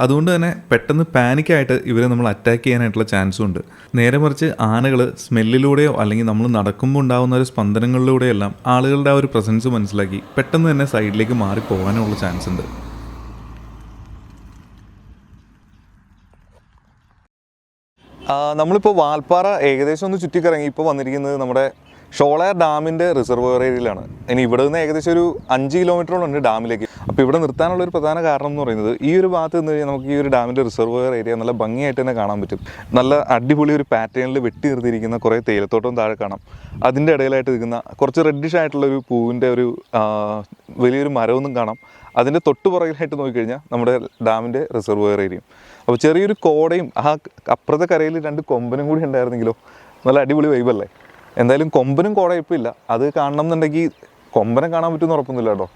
അതുകൊണ്ട് തന്നെ പെട്ടെന്ന് പാനിക്കായിട്ട് ഇവരെ നമ്മൾ അറ്റാക്ക് ചെയ്യാനായിട്ടുള്ള ചാൻസും ഉണ്ട്. നേരെ മറിച്ച് ആനകൾ സ്മെല്ലിലൂടെയോ അല്ലെങ്കിൽ നമ്മൾ നടക്കുമ്പോൾ ഉണ്ടാകുന്ന ഒരു സ്പന്ദനങ്ങളിലൂടെയെല്ലാം ആളുകളുടെ ആ ഒരു പ്രസൻസ് മനസ്സിലാക്കി പെട്ടെന്ന് തന്നെ സൈഡിലേക്ക് മാറി പോകാനുള്ള ചാൻസ് ഉണ്ട്. നമ്മളിപ്പോൾ വാൽപ്പാറ ഏകദേശം ഒന്ന് ചുറ്റിക്കറങ്ങി ഇപ്പോൾ വന്നിരിക്കുന്നത് നമ്മുടെ ഷോളയാർ ഡാമിൻ്റെ റിസർവോയർ ഏരിയയിലാണ്. ഇനി ഇവിടെ നിന്ന് ഏകദേശം ഒരു 5 കിലോമീറ്ററോളം ഉണ്ട് ഡാമിലേക്ക്. അപ്പോൾ ഇവിടെ നിർത്താനുള്ള ഒരു പ്രധാന കാരണം എന്ന് പറയുന്നത് ഈ ഒരു ഭാഗത്ത് നിന്ന് കഴിഞ്ഞാൽ നമുക്ക് ഈ ഒരു ഡാമിൻ്റെ റിസർവോയർ ഏരിയ നല്ല ഭംഗിയായിട്ട് തന്നെ കാണാൻ പറ്റും. നല്ല അടിപൊളി ഒരു പാറ്റേണിൽ വെട്ടി നിർത്തിയിരിക്കുന്ന കുറേ തേയിലത്തോട്ടം താഴെ കാണാം. അതിൻ്റെ ഇടയിലായിട്ട് നിൽക്കുന്ന കുറച്ച് റെഡിഷ് ആയിട്ടുള്ളൊരു പൂവിൻ്റെ ഒരു വലിയൊരു മരമൊന്നും കാണാം. അതിൻ്റെ തൊട്ട് പുറകിലായിട്ട് നോക്കിക്കഴിഞ്ഞാൽ നമ്മുടെ ഡാമിൻ്റെ റിസർവോയർ ഏരിയയും. അപ്പോൾ ചെറിയൊരു കോടയും ആ അപ്പുറത്തെ കരയിൽ 2 കൊമ്പനും കൂടി ഉണ്ടായിരുന്നെങ്കിലോ നല്ല അടിപൊളി വൈബല്ലേ. എന്തായാലും കൊമ്പനും കോടയും ഇപ്പോൾ ഇല്ല. അത് കാണണം എന്നുണ്ടെങ്കിൽ കൊമ്പനെ കാണാൻ പറ്റുമെന്ന് ഉറപ്പൊന്നുമില്ല കേട്ടോ.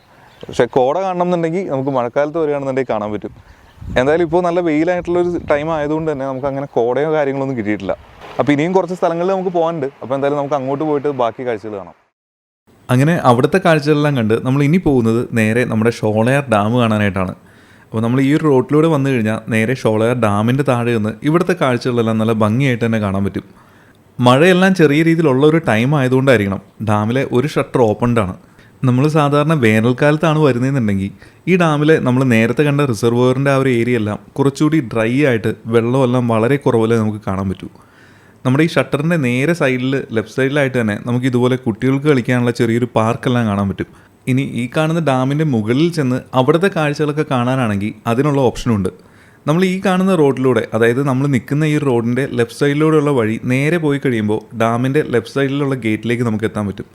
പക്ഷേ കോട കാണണം എന്നുണ്ടെങ്കിൽ നമുക്ക് മഴക്കാലത്ത് വരികയാണെന്നുണ്ടെങ്കിൽ കാണാൻ പറ്റും. എന്തായാലും ഇപ്പോൾ നല്ല വെയിലായിട്ടുള്ളൊരു ടൈം ആയതുകൊണ്ട് തന്നെ നമുക്ക് അങ്ങനെ കോടയോ കാര്യങ്ങളൊന്നും കിട്ടിയിട്ടില്ല. അപ്പോൾ ഇനിയും കുറച്ച് സ്ഥലങ്ങളിൽ നമുക്ക് പോകാനുണ്ട്. അപ്പോൾ എന്തായാലും നമുക്ക് അങ്ങോട്ട് പോയിട്ട് ബാക്കി കാഴ്ചകൾ കാണാം. അങ്ങനെ അവിടുത്തെ കാഴ്ചകളെല്ലാം കണ്ട് നമ്മൾ ഇനി പോകുന്നത് നേരെ നമ്മുടെ ഷോളയാർ ഡാം കാണാനായിട്ടാണ്. അപ്പോൾ നമ്മൾ ഈ ഒരു റോഡിലൂടെ വന്നു കഴിഞ്ഞാൽ നേരെ ഷോളയാർ ഡാമിൻ്റെ താഴെ നിന്ന് ഇവിടുത്തെ കാഴ്ചകളെല്ലാം നല്ല ഭംഗിയായിട്ട് തന്നെ കാണാൻ പറ്റും. മഴയെല്ലാം ചെറിയ രീതിയിലുള്ള ഒരു ടൈം ആയതുകൊണ്ടായിരിക്കണം ഡാമിലെ ഒരു ഷട്ടർ ഓപ്പൺഡാണ്. നമ്മൾ സാധാരണ വേനൽക്കാലത്താണ് വരുന്നതെന്നുണ്ടെങ്കിൽ ഈ ഡാമിലെ നമ്മൾ നേരത്തെ കണ്ട റിസർവോയറിൻ്റെ ആ ഒരു ഏരിയ എല്ലാം കുറച്ചുകൂടി ഡ്രൈ ആയിട്ട് വെള്ളമെല്ലാം വളരെ കുറവിലെ നമുക്ക് കാണാൻ പറ്റൂ. നമ്മുടെ ഈ ഷട്ടറിൻ്റെ നേരെ സൈഡിൽ ലെഫ്റ്റ് സൈഡിലായിട്ട് തന്നെ നമുക്ക് ഇതുപോലെ കുട്ടികൾക്ക് കളിക്കാനുള്ള ചെറിയൊരു പാർക്കെല്ലാം കാണാൻ പറ്റും. ഇനി ഈ കാണുന്ന ഡാമിൻ്റെ മുകളിൽ ചെന്ന് അവിടുത്തെ കാഴ്ചകളൊക്കെ കാണാനാണെങ്കിൽ അതിനുള്ള ഓപ്ഷനുണ്ട്. നമ്മൾ ഈ കാണുന്ന റോഡിലൂടെ, അതായത് നമ്മൾ നിൽക്കുന്ന ഈ റോഡിൻ്റെ ലെഫ്റ്റ് സൈഡിലൂടെയുള്ള വഴി നേരെ പോയി കഴിയുമ്പോൾ ഡാമിൻ്റെ ലെഫ്റ്റ് സൈഡിലുള്ള ഗേറ്റിലേക്ക് നമുക്ക് എത്താൻ പറ്റും.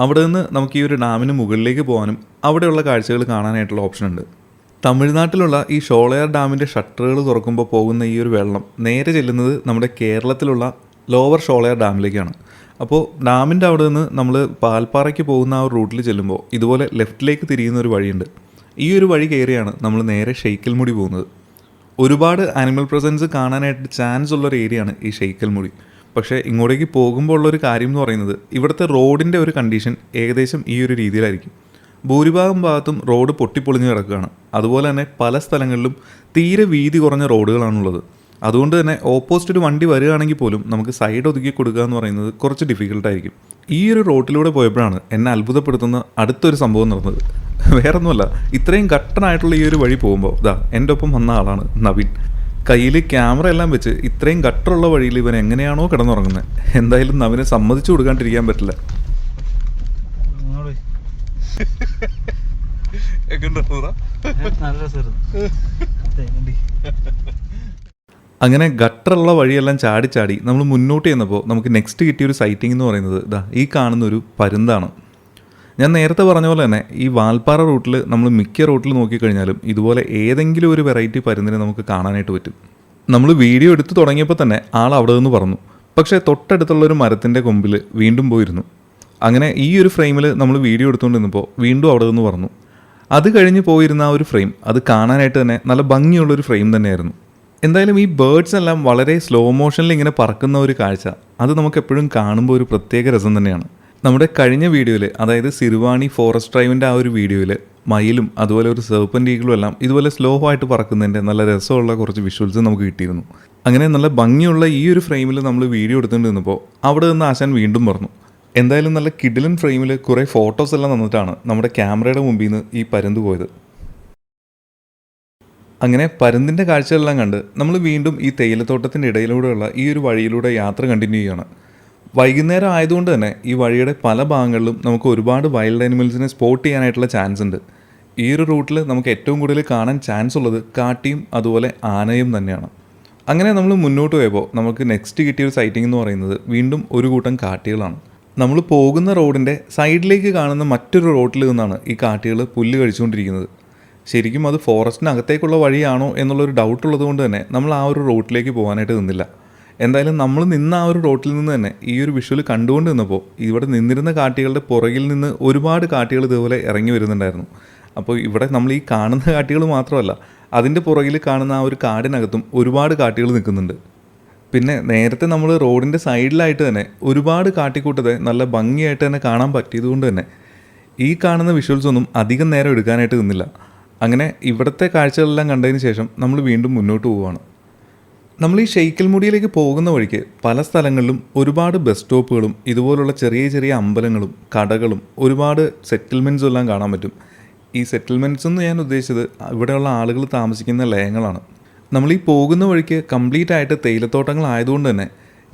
അവിടെ നിന്ന് നമുക്ക് ഈ ഒരു ഡാമിന് മുകളിലേക്ക് പോകാനും അവിടെയുള്ള കാഴ്ചകൾ കാണാനായിട്ടുള്ള ഓപ്ഷനുണ്ട്. തമിഴ്നാട്ടിലുള്ള ഈ ഷോളയാർ ഡാമിൻ്റെ ഷട്ടറുകൾ തുറക്കുമ്പോൾ പോകുന്ന ഈ ഒരു വെള്ളം നേരെ ചെല്ലുന്നത് നമ്മുടെ കേരളത്തിലുള്ള ലോവർ ഷോളയാർ ഡാമിലേക്കാണ്. അപ്പോൾ ഡാമിൻ്റെ അവിടെ നിന്ന് നമ്മൾ പാൽപ്പാറയ്ക്ക് പോകുന്ന ആ ഒരു റൂട്ടിൽ ചെല്ലുമ്പോൾ ഇതുപോലെ ലെഫ്റ്റിലേക്ക് തിരിയുന്ന ഒരു വഴിയുണ്ട്. ഈ ഒരു വഴി കയറിയാണ് നമ്മൾ നേരെ ഷെയ്ക്കൽമുടി പോകുന്നത്. ഒരുപാട് ആനിമൽ പ്രസൻസ് കാണാനായിട്ട് ചാൻസ് ഉള്ളൊരു ഏരിയയാണ് ഈ ഷെയ്ക്കൽമുടി. പക്ഷേ ഇങ്ങോട്ടേക്ക് പോകുമ്പോൾ ഉള്ളൊരു കാര്യം എന്ന് പറയുന്നത് ഇവിടുത്തെ റോഡിൻ്റെ ഒരു കണ്ടീഷൻ ഏകദേശം ഈ ഒരു രീതിയിലായിരിക്കും. ഭൂരിഭാഗം ഭാഗത്തും റോഡ് പൊട്ടിപ്പൊളിഞ്ഞ് കിടക്കുകയാണ്. അതുപോലെ തന്നെ പല സ്ഥലങ്ങളിലും തീരെ വീതി കുറഞ്ഞ റോഡുകളാണുള്ളത്. അതുകൊണ്ട് തന്നെ ഓപ്പോസിറ്റ് ഒരു വണ്ടി വരികയാണെങ്കിൽ പോലും നമുക്ക് സൈഡ് ഒതുക്കി കൊടുക്കുക എന്ന് പറയുന്നത് കുറച്ച് ഡിഫിക്കൽട്ടായിരിക്കും. ഈ ഒരു റോട്ടിലൂടെ പോയപ്പോഴാണ് എന്നെ അത്ഭുതപ്പെടുത്തുന്ന അടുത്തൊരു സംഭവം നടന്നത്. വേറൊന്നുമല്ല, ഇത്രയും ഗട്ടനായിട്ടുള്ള ഈ ഒരു വഴി പോകുമ്പോൾ എൻ്റെ ഒപ്പം വന്ന ആളാണ് നവീൻ. കയ്യിൽ ക്യാമറ എല്ലാം വെച്ച് ഇത്രയും ഗട്ടറുള്ള വഴിയിൽ ഇവൻ എങ്ങനെയാണോ കിടന്നുറങ്ങുന്നത്. എന്തായാലും നവീനെ സമ്മതിച്ചു കൊടുക്കാണ്ടിരിക്കാൻ പറ്റില്ല. അങ്ങനെ ഗട്ടറുള്ള വഴിയെല്ലാം ചാടി നമ്മൾ മുന്നോട്ട് ചെന്നപ്പോൾ നമുക്ക് നെക്സ്റ്റ് കിട്ടിയൊരു സൈറ്റിംഗ് എന്ന് പറയുന്നത് ഈ കാണുന്നൊരു പരുന്താണ്. ഞാൻ നേരത്തെ പറഞ്ഞ പോലെ തന്നെ ഈ വാൽപ്പാറ റൂട്ടിൽ നമ്മൾ മിക്ക റൂട്ടിൽ നോക്കിക്കഴിഞ്ഞാലും ഇതുപോലെ ഏതെങ്കിലും ഒരു വെറൈറ്റി പരുന്തിനെ നമുക്ക് കാണാനായിട്ട് പറ്റും. നമ്മൾ വീഡിയോ എടുത്ത് തുടങ്ങിയപ്പോൾ തന്നെ ആൾ അവിടെ നിന്ന് പറന്നു. പക്ഷേ തൊട്ടടുത്തുള്ളൊരു മരത്തിൻ്റെ കൊമ്പിൽ വീണ്ടും പോയിരുന്നു. അങ്ങനെ ഈ ഒരു ഫ്രെയിമിൽ നമ്മൾ വീഡിയോ എടുത്തുകൊണ്ടിരുന്നപ്പോൾ വീണ്ടും അവിടെ നിന്ന് പറന്നു. അത് കഴിഞ്ഞ് പോയിരുന്ന ആ ഒരു ഫ്രെയിം അത് കാണാനായിട്ട് തന്നെ നല്ല ഭംഗിയുള്ളൊരു ഫ്രെയിം തന്നെയായിരുന്നു. എന്തായാലും ഈ ബേർഡ്സ് എല്ലാം വളരെ സ്ലോ മോഷനിൽ ഇങ്ങനെ പറക്കുന്ന ഒരു കാഴ്ച അത് നമുക്ക് എപ്പോഴും കാണുമ്പോൾ ഒരു പ്രത്യേക രസം തന്നെയാണ്. നമ്മുടെ കഴിഞ്ഞ വീഡിയോയിൽ, അതായത് സിറുവാണി ഫോറസ്റ്റ് ഡ്രൈവിൻ്റെ ആ ഒരു വീഡിയോയിൽ മയിലും അതുപോലെ ഒരു സെർപ്പൻ്റ് ഈഗിളും എല്ലാം ഇതുപോലെ സ്ലോ ആയിട്ട് പറക്കുന്നതിൻ്റെ നല്ല രസമുള്ള കുറച്ച് വിഷ്വൽസ് നമുക്ക് കിട്ടിയിരുന്നു. അങ്ങനെ നല്ല ഭംഗിയുള്ള ഈ ഒരു ഫ്രെയിമിൽ നമ്മൾ വീഡിയോ എടുത്തുകൊണ്ടിരുന്നപ്പോൾ അവിടെ നിന്ന് ആശാൻ വീണ്ടും പറഞ്ഞു. എന്തായാലും നല്ല കിഡിലൻ ഫ്രെയിമിൽ കുറേ ഫോട്ടോസ് എല്ലാം തന്നിട്ടാണ് നമ്മുടെ ക്യാമറയുടെ മുമ്പിൽ നിന്ന് ഈ പരുന്ത് പോയത്. അങ്ങനെ പരുന്തിൻ്റെ കാഴ്ചകളെല്ലാം കണ്ട് നമ്മൾ വീണ്ടും ഈ തേയിലത്തോട്ടത്തിൻ്റെ ഇടയിലൂടെയുള്ള ഈ ഒരു വഴിയിലൂടെ യാത്ര കണ്ടിന്യൂ ചെയ്യുകയാണ്. വൈകുന്നേരം ആയതുകൊണ്ട് തന്നെ ഈ വഴിയുടെ പല ഭാഗങ്ങളിലും നമുക്ക് ഒരുപാട് വൈൽഡ് ആനിമൽസിനെ സ്പോട്ട് ചെയ്യാനായിട്ടുള്ള ചാൻസ് ഉണ്ട്. ഈ ഒരു റൂട്ടിൽ നമുക്ക് ഏറ്റവും കൂടുതൽ കാണാൻ ചാൻസ് ഉള്ളത് കാട്ടിയും അതുപോലെ ആനയും തന്നെയാണ്. അങ്ങനെ നമ്മൾ മുന്നോട്ട് പോയപ്പോൾ നമുക്ക് നെക്സ്റ്റ് കിട്ടിയൊരു സൈറ്റിംഗ് എന്ന് പറയുന്നത് വീണ്ടും ഒരു കൂട്ടം കാട്ടികളാണ്. നമ്മൾ പോകുന്ന റോഡിൻ്റെ സൈഡിലേക്ക് കാണുന്ന മറ്റൊരു റോഡിൽ നിന്നാണ് ഈ കാട്ടികൾ പുല്ല് കഴിച്ചുകൊണ്ടിരിക്കുന്നത്. ശരിക്കും അത് ഫോറസ്റ്റിനകത്തേക്കുള്ള വഴിയാണോ എന്നുള്ളൊരു ഡൗട്ട് ഉള്ളത് കൊണ്ട് തന്നെ നമ്മൾ ആ ഒരു റോട്ടിലേക്ക് പോകാനായിട്ട് നിന്നില്ല. എന്തായാലും നമ്മൾ നിന്ന ആ ഒരു റോട്ടിൽ നിന്ന് തന്നെ ഈ ഒരു വിഷ്വൽ കണ്ടുകൊണ്ട് നിന്നപ്പോൾ ഇവിടെ നിന്നിരുന്ന കാട്ടികളുടെ പുറകിൽ നിന്ന് ഒരുപാട് കാട്ടികൾ ഇതുപോലെ ഇറങ്ങി വരുന്നുണ്ടായിരുന്നു. അപ്പോൾ ഇവിടെ നമ്മൾ ഈ കാണുന്ന കാട്ടികൾ മാത്രമല്ല, അതിൻ്റെ പുറകിൽ കാണുന്ന ആ ഒരു കാടിനകത്തും ഒരുപാട് കാട്ടികൾ നിൽക്കുന്നുണ്ട്. പിന്നെ നേരത്തെ നമ്മൾ റോഡിൻ്റെ സൈഡിലായിട്ട് തന്നെ ഒരുപാട് കാട്ടിക്കൂട്ടത്തെ നല്ല ഭംഗിയായിട്ട് തന്നെ കാണാൻ പറ്റിയതുകൊണ്ട് തന്നെ ഈ കാണുന്ന വിഷ്വൽസ് ഒന്നും അധികം നേരം എടുക്കാനായിട്ട് നിന്നില്ല. അങ്ങനെ ഇവിടുത്തെ കാഴ്ചകളെല്ലാം കണ്ടതിന് ശേഷം നമ്മൾ വീണ്ടും മുന്നോട്ട് പോവുകയാണ്. നമ്മൾ ഈ ഷെയ്ക്കൽമുടിയിലേക്ക് പോകുന്ന വഴിക്ക് പല സ്ഥലങ്ങളിലും ഒരുപാട് ബസ് സ്റ്റോപ്പുകളും ഇതുപോലുള്ള ചെറിയ ചെറിയ അമ്പലങ്ങളും കടകളും ഒരുപാട് സെറ്റിൽമെൻറ്റ്സും എല്ലാം കാണാൻ പറ്റും. ഈ സെറ്റിൽമെൻറ്റ്സ് എന്ന് ഞാൻ ഉദ്ദേശിച്ചത് ഇവിടെയുള്ള ആളുകൾ താമസിക്കുന്ന ലയങ്ങളാണ്. നമ്മൾ ഈ പോകുന്ന വഴിക്ക് കംപ്ലീറ്റ് ആയിട്ട് തേയിലത്തോട്ടങ്ങളായതുകൊണ്ട് തന്നെ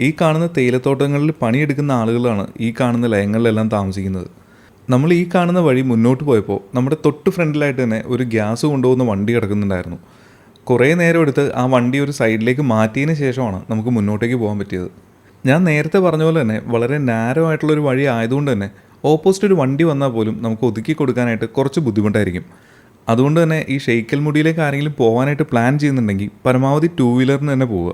ഈ കാണുന്ന തേയിലത്തോട്ടങ്ങളിൽ പണിയെടുക്കുന്ന ആളുകളാണ് ഈ കാണുന്ന ലയങ്ങളിലെല്ലാം താമസിക്കുന്നത്. നമ്മൾ ഈ കാണുന്ന വഴി മുന്നോട്ട് പോയപ്പോൾ നമ്മുടെ തൊട്ട് ഫ്രണ്ടിലായിട്ട് തന്നെ ഒരു ഗ്യാസ് കൊണ്ടുപോകുന്ന വണ്ടി കിടക്കുന്നുണ്ടായിരുന്നു. കുറേ നേരം എടുത്ത് ആ വണ്ടി ഒരു സൈഡിലേക്ക് മാറ്റിയതിന് ശേഷമാണ് നമുക്ക് മുന്നോട്ടേക്ക് പോകാൻ പറ്റിയത്. ഞാൻ നേരത്തെ പറഞ്ഞ പോലെ തന്നെ വളരെ നാരോ ആയിട്ടുള്ളൊരു വഴി ആയതുകൊണ്ട് തന്നെ ഓപ്പോസിറ്റ് ഒരു വണ്ടി വന്നാൽ പോലും നമുക്ക് ഒതുക്കി കൊടുക്കാനായിട്ട് കുറച്ച് ബുദ്ധിമുട്ടായിരിക്കും. അതുകൊണ്ട് തന്നെ ഈ ഷെയ്ക്കൽമുടിയിലേക്ക് ആരെങ്കിലും പോകാനായിട്ട് പ്ലാൻ ചെയ്യുന്നുണ്ടെങ്കിൽ പരമാവധി 2 വീലറിന് തന്നെ പോവുക.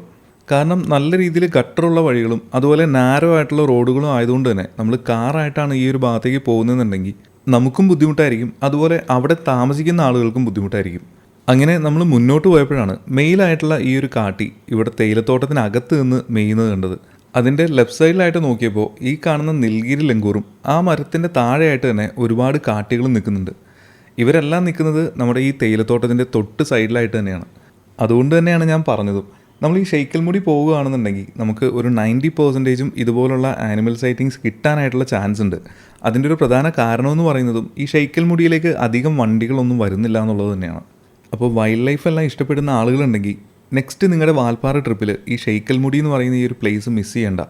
കാരണം നല്ല രീതിയിൽ ഗട്ടറുള്ള വഴികളും അതുപോലെ നാരോ ആയിട്ടുള്ള റോഡുകളും ആയതുകൊണ്ട് തന്നെ നമ്മൾ കാറായിട്ടാണ് ഈ ഒരു ഭാഗത്തേക്ക് പോകുന്നതെന്നുണ്ടെങ്കിൽ നമുക്കും ബുദ്ധിമുട്ടായിരിക്കും, അതുപോലെ അവിടെ താമസിക്കുന്ന ആളുകൾക്കും ബുദ്ധിമുട്ടായിരിക്കും. അങ്ങനെ നമ്മൾ മുന്നോട്ട് പോയപ്പോഴാണ് മെയിലായിട്ടുള്ള ഈ ഒരു കാട്ടി ഇവിടെ തേയിലത്തോട്ടത്തിനകത്ത് നിന്ന് മെയ്യുന്നത് കണ്ടത്. അതിൻ്റെ ലെഫ്റ്റ് സൈഡിലായിട്ട് നോക്കിയപ്പോൾ ഈ കാണുന്ന നിൽഗിരി ലങ്കൂറും ആ മരത്തിൻ്റെ താഴെയായിട്ട് തന്നെ ഒരുപാട് കാട്ടികളും നിൽക്കുന്നുണ്ട്. ഇവരെല്ലാം നിൽക്കുന്നത് നമ്മുടെ ഈ തേയിലത്തോട്ടത്തിൻ്റെ തൊട്ട് സൈഡിലായിട്ട് തന്നെയാണ്. അതുകൊണ്ട് തന്നെയാണ് ഞാൻ പറഞ്ഞതും, നമ്മൾ ഈ ഷെയ്ക്കൽമുടി പോവുകയാണെന്നുണ്ടെങ്കിൽ നമുക്ക് ഒരു 90% ഇതുപോലുള്ള ആനിമൽ സൈറ്റിങ്സ് കിട്ടാനായിട്ടുള്ള ചാൻസ് ഉണ്ട്. അതിൻ്റെ ഒരു പ്രധാന കാരണമെന്ന് പറയുന്നതും ഈ ഷെയ്ക്കൽമുടിയിലേക്ക് അധികം വണ്ടികളൊന്നും വരുന്നില്ല എന്നുള്ളത് തന്നെയാണ്. അപ്പോൾ വൈൽഡ് ലൈഫ് എല്ലാം ഇഷ്ടപ്പെടുന്ന ആളുകളുണ്ടെങ്കിൽ നെക്സ്റ്റ് നിങ്ങളുടെ വാൽപ്പാറ ട്രിപ്പിൽ ഈ ഷെയ്ക്കൽമുടി എന്ന് പറയുന്ന ഈ ഒരു പ്ലേസ് മിസ് ചെയ്യേണ്ട.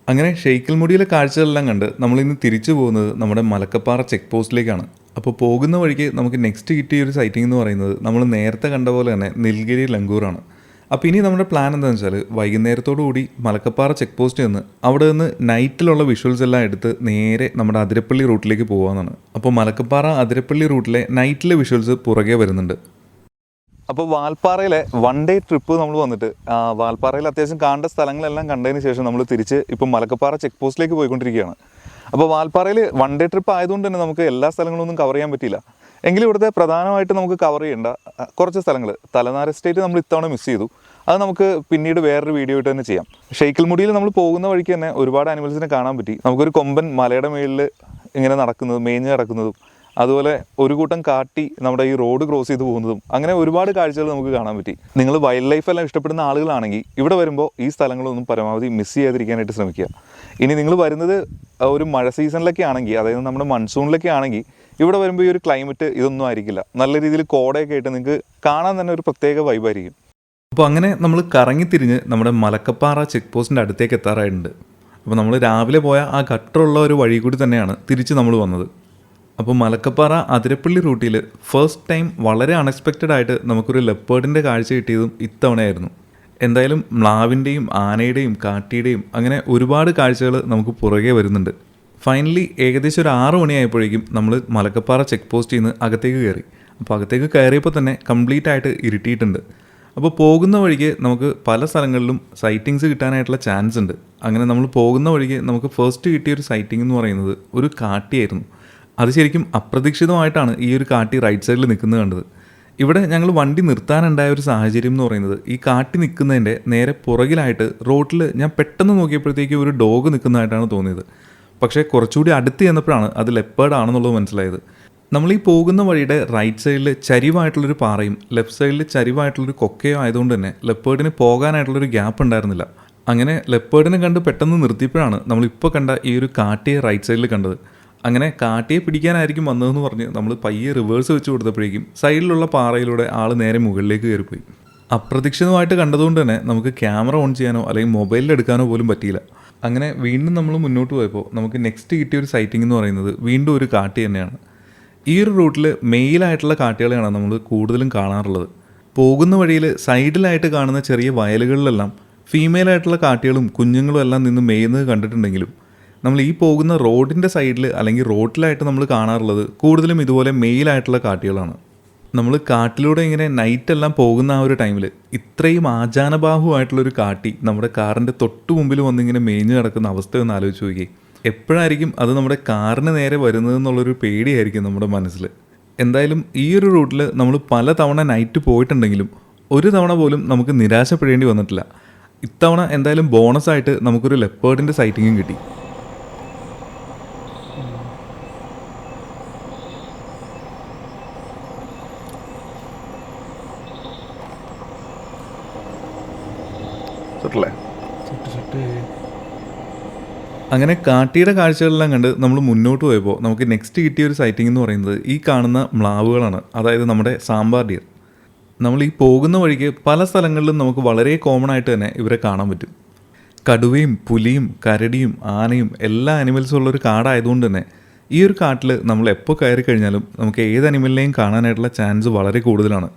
അങ്ങനെ ഷെയ്ക്കൽമുടിയിലെ കാഴ്ചകളെല്ലാം കണ്ട് നമ്മളിന്ന് തിരിച്ചു പോകുന്നത് നമ്മുടെ മലക്കപ്പാറ ചെക്ക് പോസ്റ്റിലേക്കാണ്. അപ്പോൾ പോകുന്ന വഴിക്ക് നമുക്ക് നെക്സ്റ്റ് കിട്ടിയ ഒരു സൈറ്റിംഗ് എന്ന് പറയുന്നത് നമ്മൾ നേരത്തെ കണ്ട പോലെ തന്നെ നിൽഗിരി ലങ്കൂറാണ്. അപ്പോൾ ഇനി നമ്മുടെ പ്ലാൻ എന്താണെന്ന് വെച്ചാൽ വൈകുന്നേരത്തോടു കൂടി മലക്കപ്പാറ ചെക്ക് പോസ്റ്റ് നിന്ന് അവിടെ നിന്ന് നൈറ്റിലുള്ള വിഷ്വൽസ് എല്ലാം എടുത്ത് നേരെ നമ്മുടെ അതിരപ്പള്ളി റൂട്ടിലേക്ക് പോകാമെന്നാണ്. അപ്പോൾ മലക്കപ്പാറ അതിരപ്പള്ളി റൂട്ടിലെ നൈറ്റിലെ വിഷ്വൽസ് പുറകെ വരുന്നുണ്ട്. അപ്പോൾ വാൽപ്പാറയിലെ 1 ഡേ ട്രിപ്പ് നമ്മൾ വന്നിട്ട് വാൽപ്പാറയിൽ അത്യാവശ്യം കാണേണ്ട സ്ഥലങ്ങളെല്ലാം കണ്ടതിന് ശേഷം നമ്മൾ തിരിച്ച് ഇപ്പം മലക്കപ്പാറ ചെക്ക് പോസ്റ്റിലേക്ക് പോയിക്കൊണ്ടിരിക്കുകയാണ്. അപ്പോൾ വാൽപ്പാറയിൽ 1 ഡേ ട്രിപ്പ് ആയതുകൊണ്ട് തന്നെ നമുക്ക് എല്ലാ സ്ഥലങ്ങളൊന്നും കവർ ചെയ്യാൻ പറ്റിയില്ല. എങ്കിലും ഇവിടുത്തെ പ്രധാനമായിട്ട് നമുക്ക് കവർ ചെയ്യേണ്ട കുറച്ച് സ്ഥലങ്ങൾ, തലനാർ എസ്റ്റേറ്റ് നമ്മൾ ഇത്തവണ മിസ് ചെയ്തു. അത് നമുക്ക് പിന്നീട് വേറൊരു വീഡിയോ ആയിട്ട് തന്നെ ചെയ്യാം. ഷെയ്ക്കൽമുടിയിൽ നമ്മൾ പോകുന്ന വഴിക്ക് തന്നെ ഒരുപാട് ആനിമൽസിനെ കാണാൻ പറ്റി. നമുക്കൊരു കൊമ്പൻ മലയുടെ മേളിൽ ഇങ്ങനെ നടക്കുന്നതും മേഞ്ഞ് കിടക്കുന്നതും, അതുപോലെ ഒരു കൂട്ടം കാട്ടി നമ്മുടെ ഈ റോഡ് ക്രോസ് ചെയ്ത് പോകുന്നതും, അങ്ങനെ ഒരുപാട് കാഴ്ചകൾ നമുക്ക് കാണാൻ പറ്റി. നിങ്ങൾ വൈൽഡ് ലൈഫ് എല്ലാം ഇഷ്ടപ്പെടുന്ന ആളുകളാണെങ്കിൽ ഇവിടെ വരുമ്പോൾ ഈ സ്ഥലങ്ങളൊന്നും പരമാവധി മിസ് ചെയ്യാതിരിക്കാനായിട്ട് ശ്രമിക്കുക. ഇനി നിങ്ങൾ വരുന്നത് ഒരു മഴ സീസണിലൊക്കെ ആണെങ്കിൽ, അതായത് നമ്മുടെ മൺസൂണിലൊക്കെ ആണെങ്കിൽ ഇവിടെ വരുമ്പോൾ ഈ ഒരു ക്ലൈമറ്റ് ഇതൊന്നും ആയിരിക്കില്ല. നല്ല രീതിയിൽ കോടയൊക്കെ ആയിട്ട് നിങ്ങൾക്ക് കാണാൻ തന്നെ ഒരു പ്രത്യേക വൈബായിരിക്കും. അപ്പോൾ അങ്ങനെ നമ്മൾ കറങ്ങിത്തിരിഞ്ഞ് നമ്മുടെ മലക്കപ്പാറ ചെക്ക് പോസ്റ്റിൻ്റെ അടുത്തേക്ക് എത്താറായിട്ടുണ്ട്. അപ്പോൾ നമ്മൾ രാവിലെ പോയ ആ ഗട്ടറുള്ള ഒരു വഴി കൂടി തന്നെയാണ് തിരിച്ച് നമ്മൾ വന്നത്. അപ്പോൾ മലക്കപ്പാറ അതിരപ്പള്ളി റൂട്ടിൽ ഫസ്റ്റ് ടൈം വളരെ അൺഎക്സ്പെക്റ്റഡ് ആയിട്ട് നമുക്കൊരു ലെപ്പേർഡിൻ്റെ കാഴ്ച കിട്ടിയതും ഇത്തവണയായിരുന്നു. എന്തായാലും മ്ലാവിൻ്റെയും ആനയുടെയും കാട്ടിയുടെയും അങ്ങനെ ഒരുപാട് കാഴ്ചകൾ നമുക്ക് പുറകെ വരുന്നുണ്ട്. ഫൈനലി ഏകദേശം ഒരു 6 മണിയായപ്പോഴേക്കും നമ്മൾ മലക്കപ്പാറ ചെക്ക് പോസ്റ്റിൽ നിന്ന് അകത്തേക്ക് കയറി. അപ്പോൾ അകത്തേക്ക് കയറിയപ്പോൾ തന്നെ കംപ്ലീറ്റ് ആയിട്ട് ഇരുട്ടിയിട്ടുണ്ട്. അപ്പോൾ പോകുന്ന വഴിക്ക് നമുക്ക് പല സ്ഥലങ്ങളിലും സൈറ്റിങ്സ് കിട്ടാനായിട്ടുള്ള ചാൻസ് ഉണ്ട്. അങ്ങനെ നമ്മൾ പോകുന്ന വഴിക്ക് നമുക്ക് ഫസ്റ്റ് കിട്ടിയൊരു സൈറ്റിംഗ് എന്ന് പറയുന്നത് ഒരു കാട്ടിയായിരുന്നു. അത് ശരിക്കും അപ്രതീക്ഷിതമായിട്ടാണ് ഈ ഒരു കാട്ടി റൈറ്റ് സൈഡിൽ നിൽക്കുന്നത് കണ്ടത്. ഇവിടെ ഞങ്ങൾ വണ്ടി നിർത്താനുണ്ടായ ഒരു സാഹചര്യം എന്ന് പറയുന്നത് ഈ കാട്ടി നിൽക്കുന്നതിൻ്റെ നേരെ പുറകിലായിട്ട് റോട്ടിൽ ഞാൻ പെട്ടെന്ന് നോക്കിയപ്പോഴത്തേക്ക് ഒരു ഡോഗ് നിൽക്കുന്നതായിട്ടാണ് തോന്നിയത്. പക്ഷേ കുറച്ചുകൂടി അടുത്ത് ചെന്നപ്പോഴാണ് അത് ലെപ്പേർഡ് ആണെന്നുള്ളത് മനസ്സിലായത്. നമ്മൾ ഈ പോകുന്ന വഴിയുടെ റൈറ്റ് സൈഡിൽ ചരിവായിട്ടുള്ളൊരു പാറയും ലെഫ്റ്റ് സൈഡിൽ ചരിവായിട്ടുള്ളൊരു കൊക്കയോ ആയതുകൊണ്ട് തന്നെ ലെപ്പേർഡിന് പോകാനായിട്ടുള്ളൊരു ഗ്യാപ്പ് ഉണ്ടായിരുന്നില്ല. അങ്ങനെ ലെപ്പേർഡിനെ കണ്ട് പെട്ടെന്ന് നിർത്തിയപ്പോഴാണ് നമ്മളിപ്പോൾ കണ്ട ഈ ഒരു കാട്ടിയെ റൈറ്റ് സൈഡിൽ കണ്ടത്. അങ്ങനെ കാട്ടിയെ പിടിക്കാനായിരിക്കും വന്നതെന്ന് പറഞ്ഞ് നമ്മൾ പയ്യെ റിവേഴ്സ് വെച്ച് കൊടുത്തപ്പോഴേക്കും സൈഡിലുള്ള പാറയിലൂടെ ആൾ നേരെ മുകളിലേക്ക് കയറിപ്പോയി. അപ്രതീക്ഷിതമായിട്ട് കണ്ടതുകൊണ്ട് തന്നെ നമുക്ക് ക്യാമറ ഓൺ ചെയ്യാനോ അല്ലെങ്കിൽ മൊബൈലിൽ എടുക്കാനോ പോലും പറ്റിയില്ല. അങ്ങനെ വീണ്ടും നമ്മൾ മുന്നോട്ട് പോയപ്പോൾ നമുക്ക് നെക്സ്റ്റ് കിട്ടിയൊരു സൈറ്റിംഗ് എന്ന് പറയുന്നത് വീണ്ടും ഒരു കാട്ടി തന്നെയാണ്. ഈ ഒരു റൂട്ടിൽ മെയിലായിട്ടുള്ള കാട്ടികളെയാണ് നമ്മൾ കൂടുതലും കാണാറുള്ളത്. പോകുന്ന വഴിയിൽ സൈഡിലായിട്ട് കാണുന്ന ചെറിയ വയലുകളിലെല്ലാം ഫീമെയിലായിട്ടുള്ള കാട്ടികളും കുഞ്ഞുങ്ങളും എല്ലാം നിന്ന് മേയുന്നത് കണ്ടിട്ടുണ്ടെങ്കിലും നമ്മൾ ഈ പോകുന്ന റോഡിൻ്റെ സൈഡിൽ അല്ലെങ്കിൽ റോട്ടിലായിട്ട് നമ്മൾ കാണാറുള്ളത് കൂടുതലും ഇതുപോലെ മെയിലായിട്ടുള്ള കാട്ടികളാണ്. നമ്മൾ കാട്ടിലൂടെ ഇങ്ങനെ നൈറ്റെല്ലാം പോകുന്ന ആ ഒരു ടൈമിൽ ഇത്രയും ആചാനബാഹുവായിട്ടുള്ളൊരു കാട്ടി നമ്മുടെ കാറിൻ്റെ തൊട്ട് മുമ്പിൽ വന്നിങ്ങനെ മേഞ്ഞ് കിടക്കുന്ന അവസ്ഥയൊന്ന് ആലോചിച്ച് നോക്കിയേ. എപ്പോഴായിരിക്കും അത് നമ്മുടെ കാറിന് നേരെ വരുന്നതെന്നുള്ളൊരു പേടിയായിരിക്കും നമ്മുടെ മനസ്സിൽ. എന്തായാലും ഈ ഒരു റൂട്ടിൽ നമ്മൾ പല തവണ നൈറ്റ് പോയിട്ടുണ്ടെങ്കിലും ഒരു തവണ പോലും നമുക്ക് നിരാശപ്പെടേണ്ടി വന്നിട്ടില്ല. ഇത്തവണ എന്തായാലും ബോണസായിട്ട് നമുക്കൊരു ലെപ്പേർഡിൻ്റെ സൈറ്റിങ്ങും കിട്ടി. അങ്ങനെ കാട്ടിയുടെ കാഴ്ചകളെല്ലാം കണ്ട് നമ്മൾ മുന്നോട്ട് പോയപ്പോൾ നമുക്ക് നെക്സ്റ്റ് കിട്ടിയ ഒരു സൈറ്റിംഗ് എന്ന് പറയുന്നത് ഈ കാണുന്ന മ്ലാവുകളാണ്. അതായത് നമ്മുടെ സാമ്പാർ ഡിയർ. നമ്മൾ ഈ പോകുന്ന വഴിക്ക് പല സ്ഥലങ്ങളിലും നമുക്ക് വളരെ കോമൺ ആയിട്ട് തന്നെ ഇവരെ കാണാൻ പറ്റും. കടുവയും പുലിയും കരടിയും ആനയും എല്ലാ അനിമൽസും ഉള്ളൊരു കാടായതുകൊണ്ട് തന്നെ ഈ ഒരു കാട്ടിൽ നമ്മൾ എപ്പോൾ കയറി കഴിഞ്ഞാലും നമുക്ക് ഏത് അനിമലിനെയും കാണാനായിട്ടുള്ള ചാൻസ് വളരെ കൂടുതലാണ്.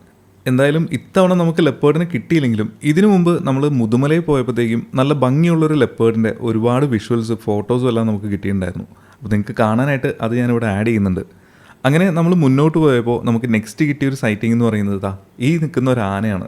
എന്തായാലും ഇത്തവണ നമുക്ക് ലെപ്പേർഡിനെ കിട്ടിയില്ലെങ്കിലും ഇതിനു മുമ്പ് നമ്മൾ മുതുമലയിൽ പോയപ്പോഴത്തേക്കും നല്ല ഭംഗിയുള്ളൊരു ലെപ്പേർഡിൻ്റെ ഒരുപാട് വിഷ്വൽസ് ഫോട്ടോസും എല്ലാം നമുക്ക് കിട്ടിയിട്ടുണ്ടായിരുന്നു. അപ്പോൾ നിങ്ങൾക്ക് കാണാനായിട്ട് അത് ഞാനിവിടെ ആഡ് ചെയ്യുന്നുണ്ട്. അങ്ങനെ നമ്മൾ മുന്നോട്ട് പോയപ്പോൾ നമുക്ക് നെക്സ്റ്റ് കിട്ടിയ ഒരു സൈറ്റിംഗ് എന്ന് പറയുന്നത് ഈ നിൽക്കുന്ന ഒരു ആനയാണ്.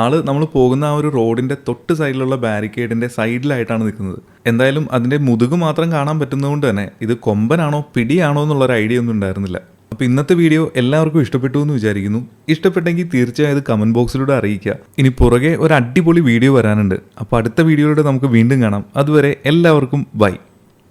ആള് നമ്മൾ പോകുന്ന ആ ഒരു റോഡിൻ്റെ തൊട്ട് സൈഡിലുള്ള ബാരിക്കേഡിൻ്റെ സൈഡിലായിട്ടാണ് നിൽക്കുന്നത്. എന്തായാലും അതിൻ്റെ മുതുക് മാത്രം കാണാൻ പറ്റുന്നതുകൊണ്ട് തന്നെ ഇത് കൊമ്പനാണോ പിടിയാണോ എന്നുള്ളൊരു ഐഡിയ ഒന്നും ഉണ്ടായിരുന്നില്ല. അപ്പോൾ ഇന്നത്തെ വീഡിയോ എല്ലാവർക്കും ഇഷ്ടപ്പെട്ടു എന്ന് വിചാരിക്കുന്നു. ഇഷ്ടപ്പെട്ടെങ്കിൽ തീർച്ചയായും കമൻറ്റ് ബോക്സിലൂടെ അറിയിക്കുക. ഇനി പുറകെ ഒരു അടിപൊളി വീഡിയോ വരാനുണ്ട്. അപ്പോൾ അടുത്ത വീഡിയോയിലൂടെ നമുക്ക് വീണ്ടും കാണാം. അതുവരെ എല്ലാവർക്കും ബൈ.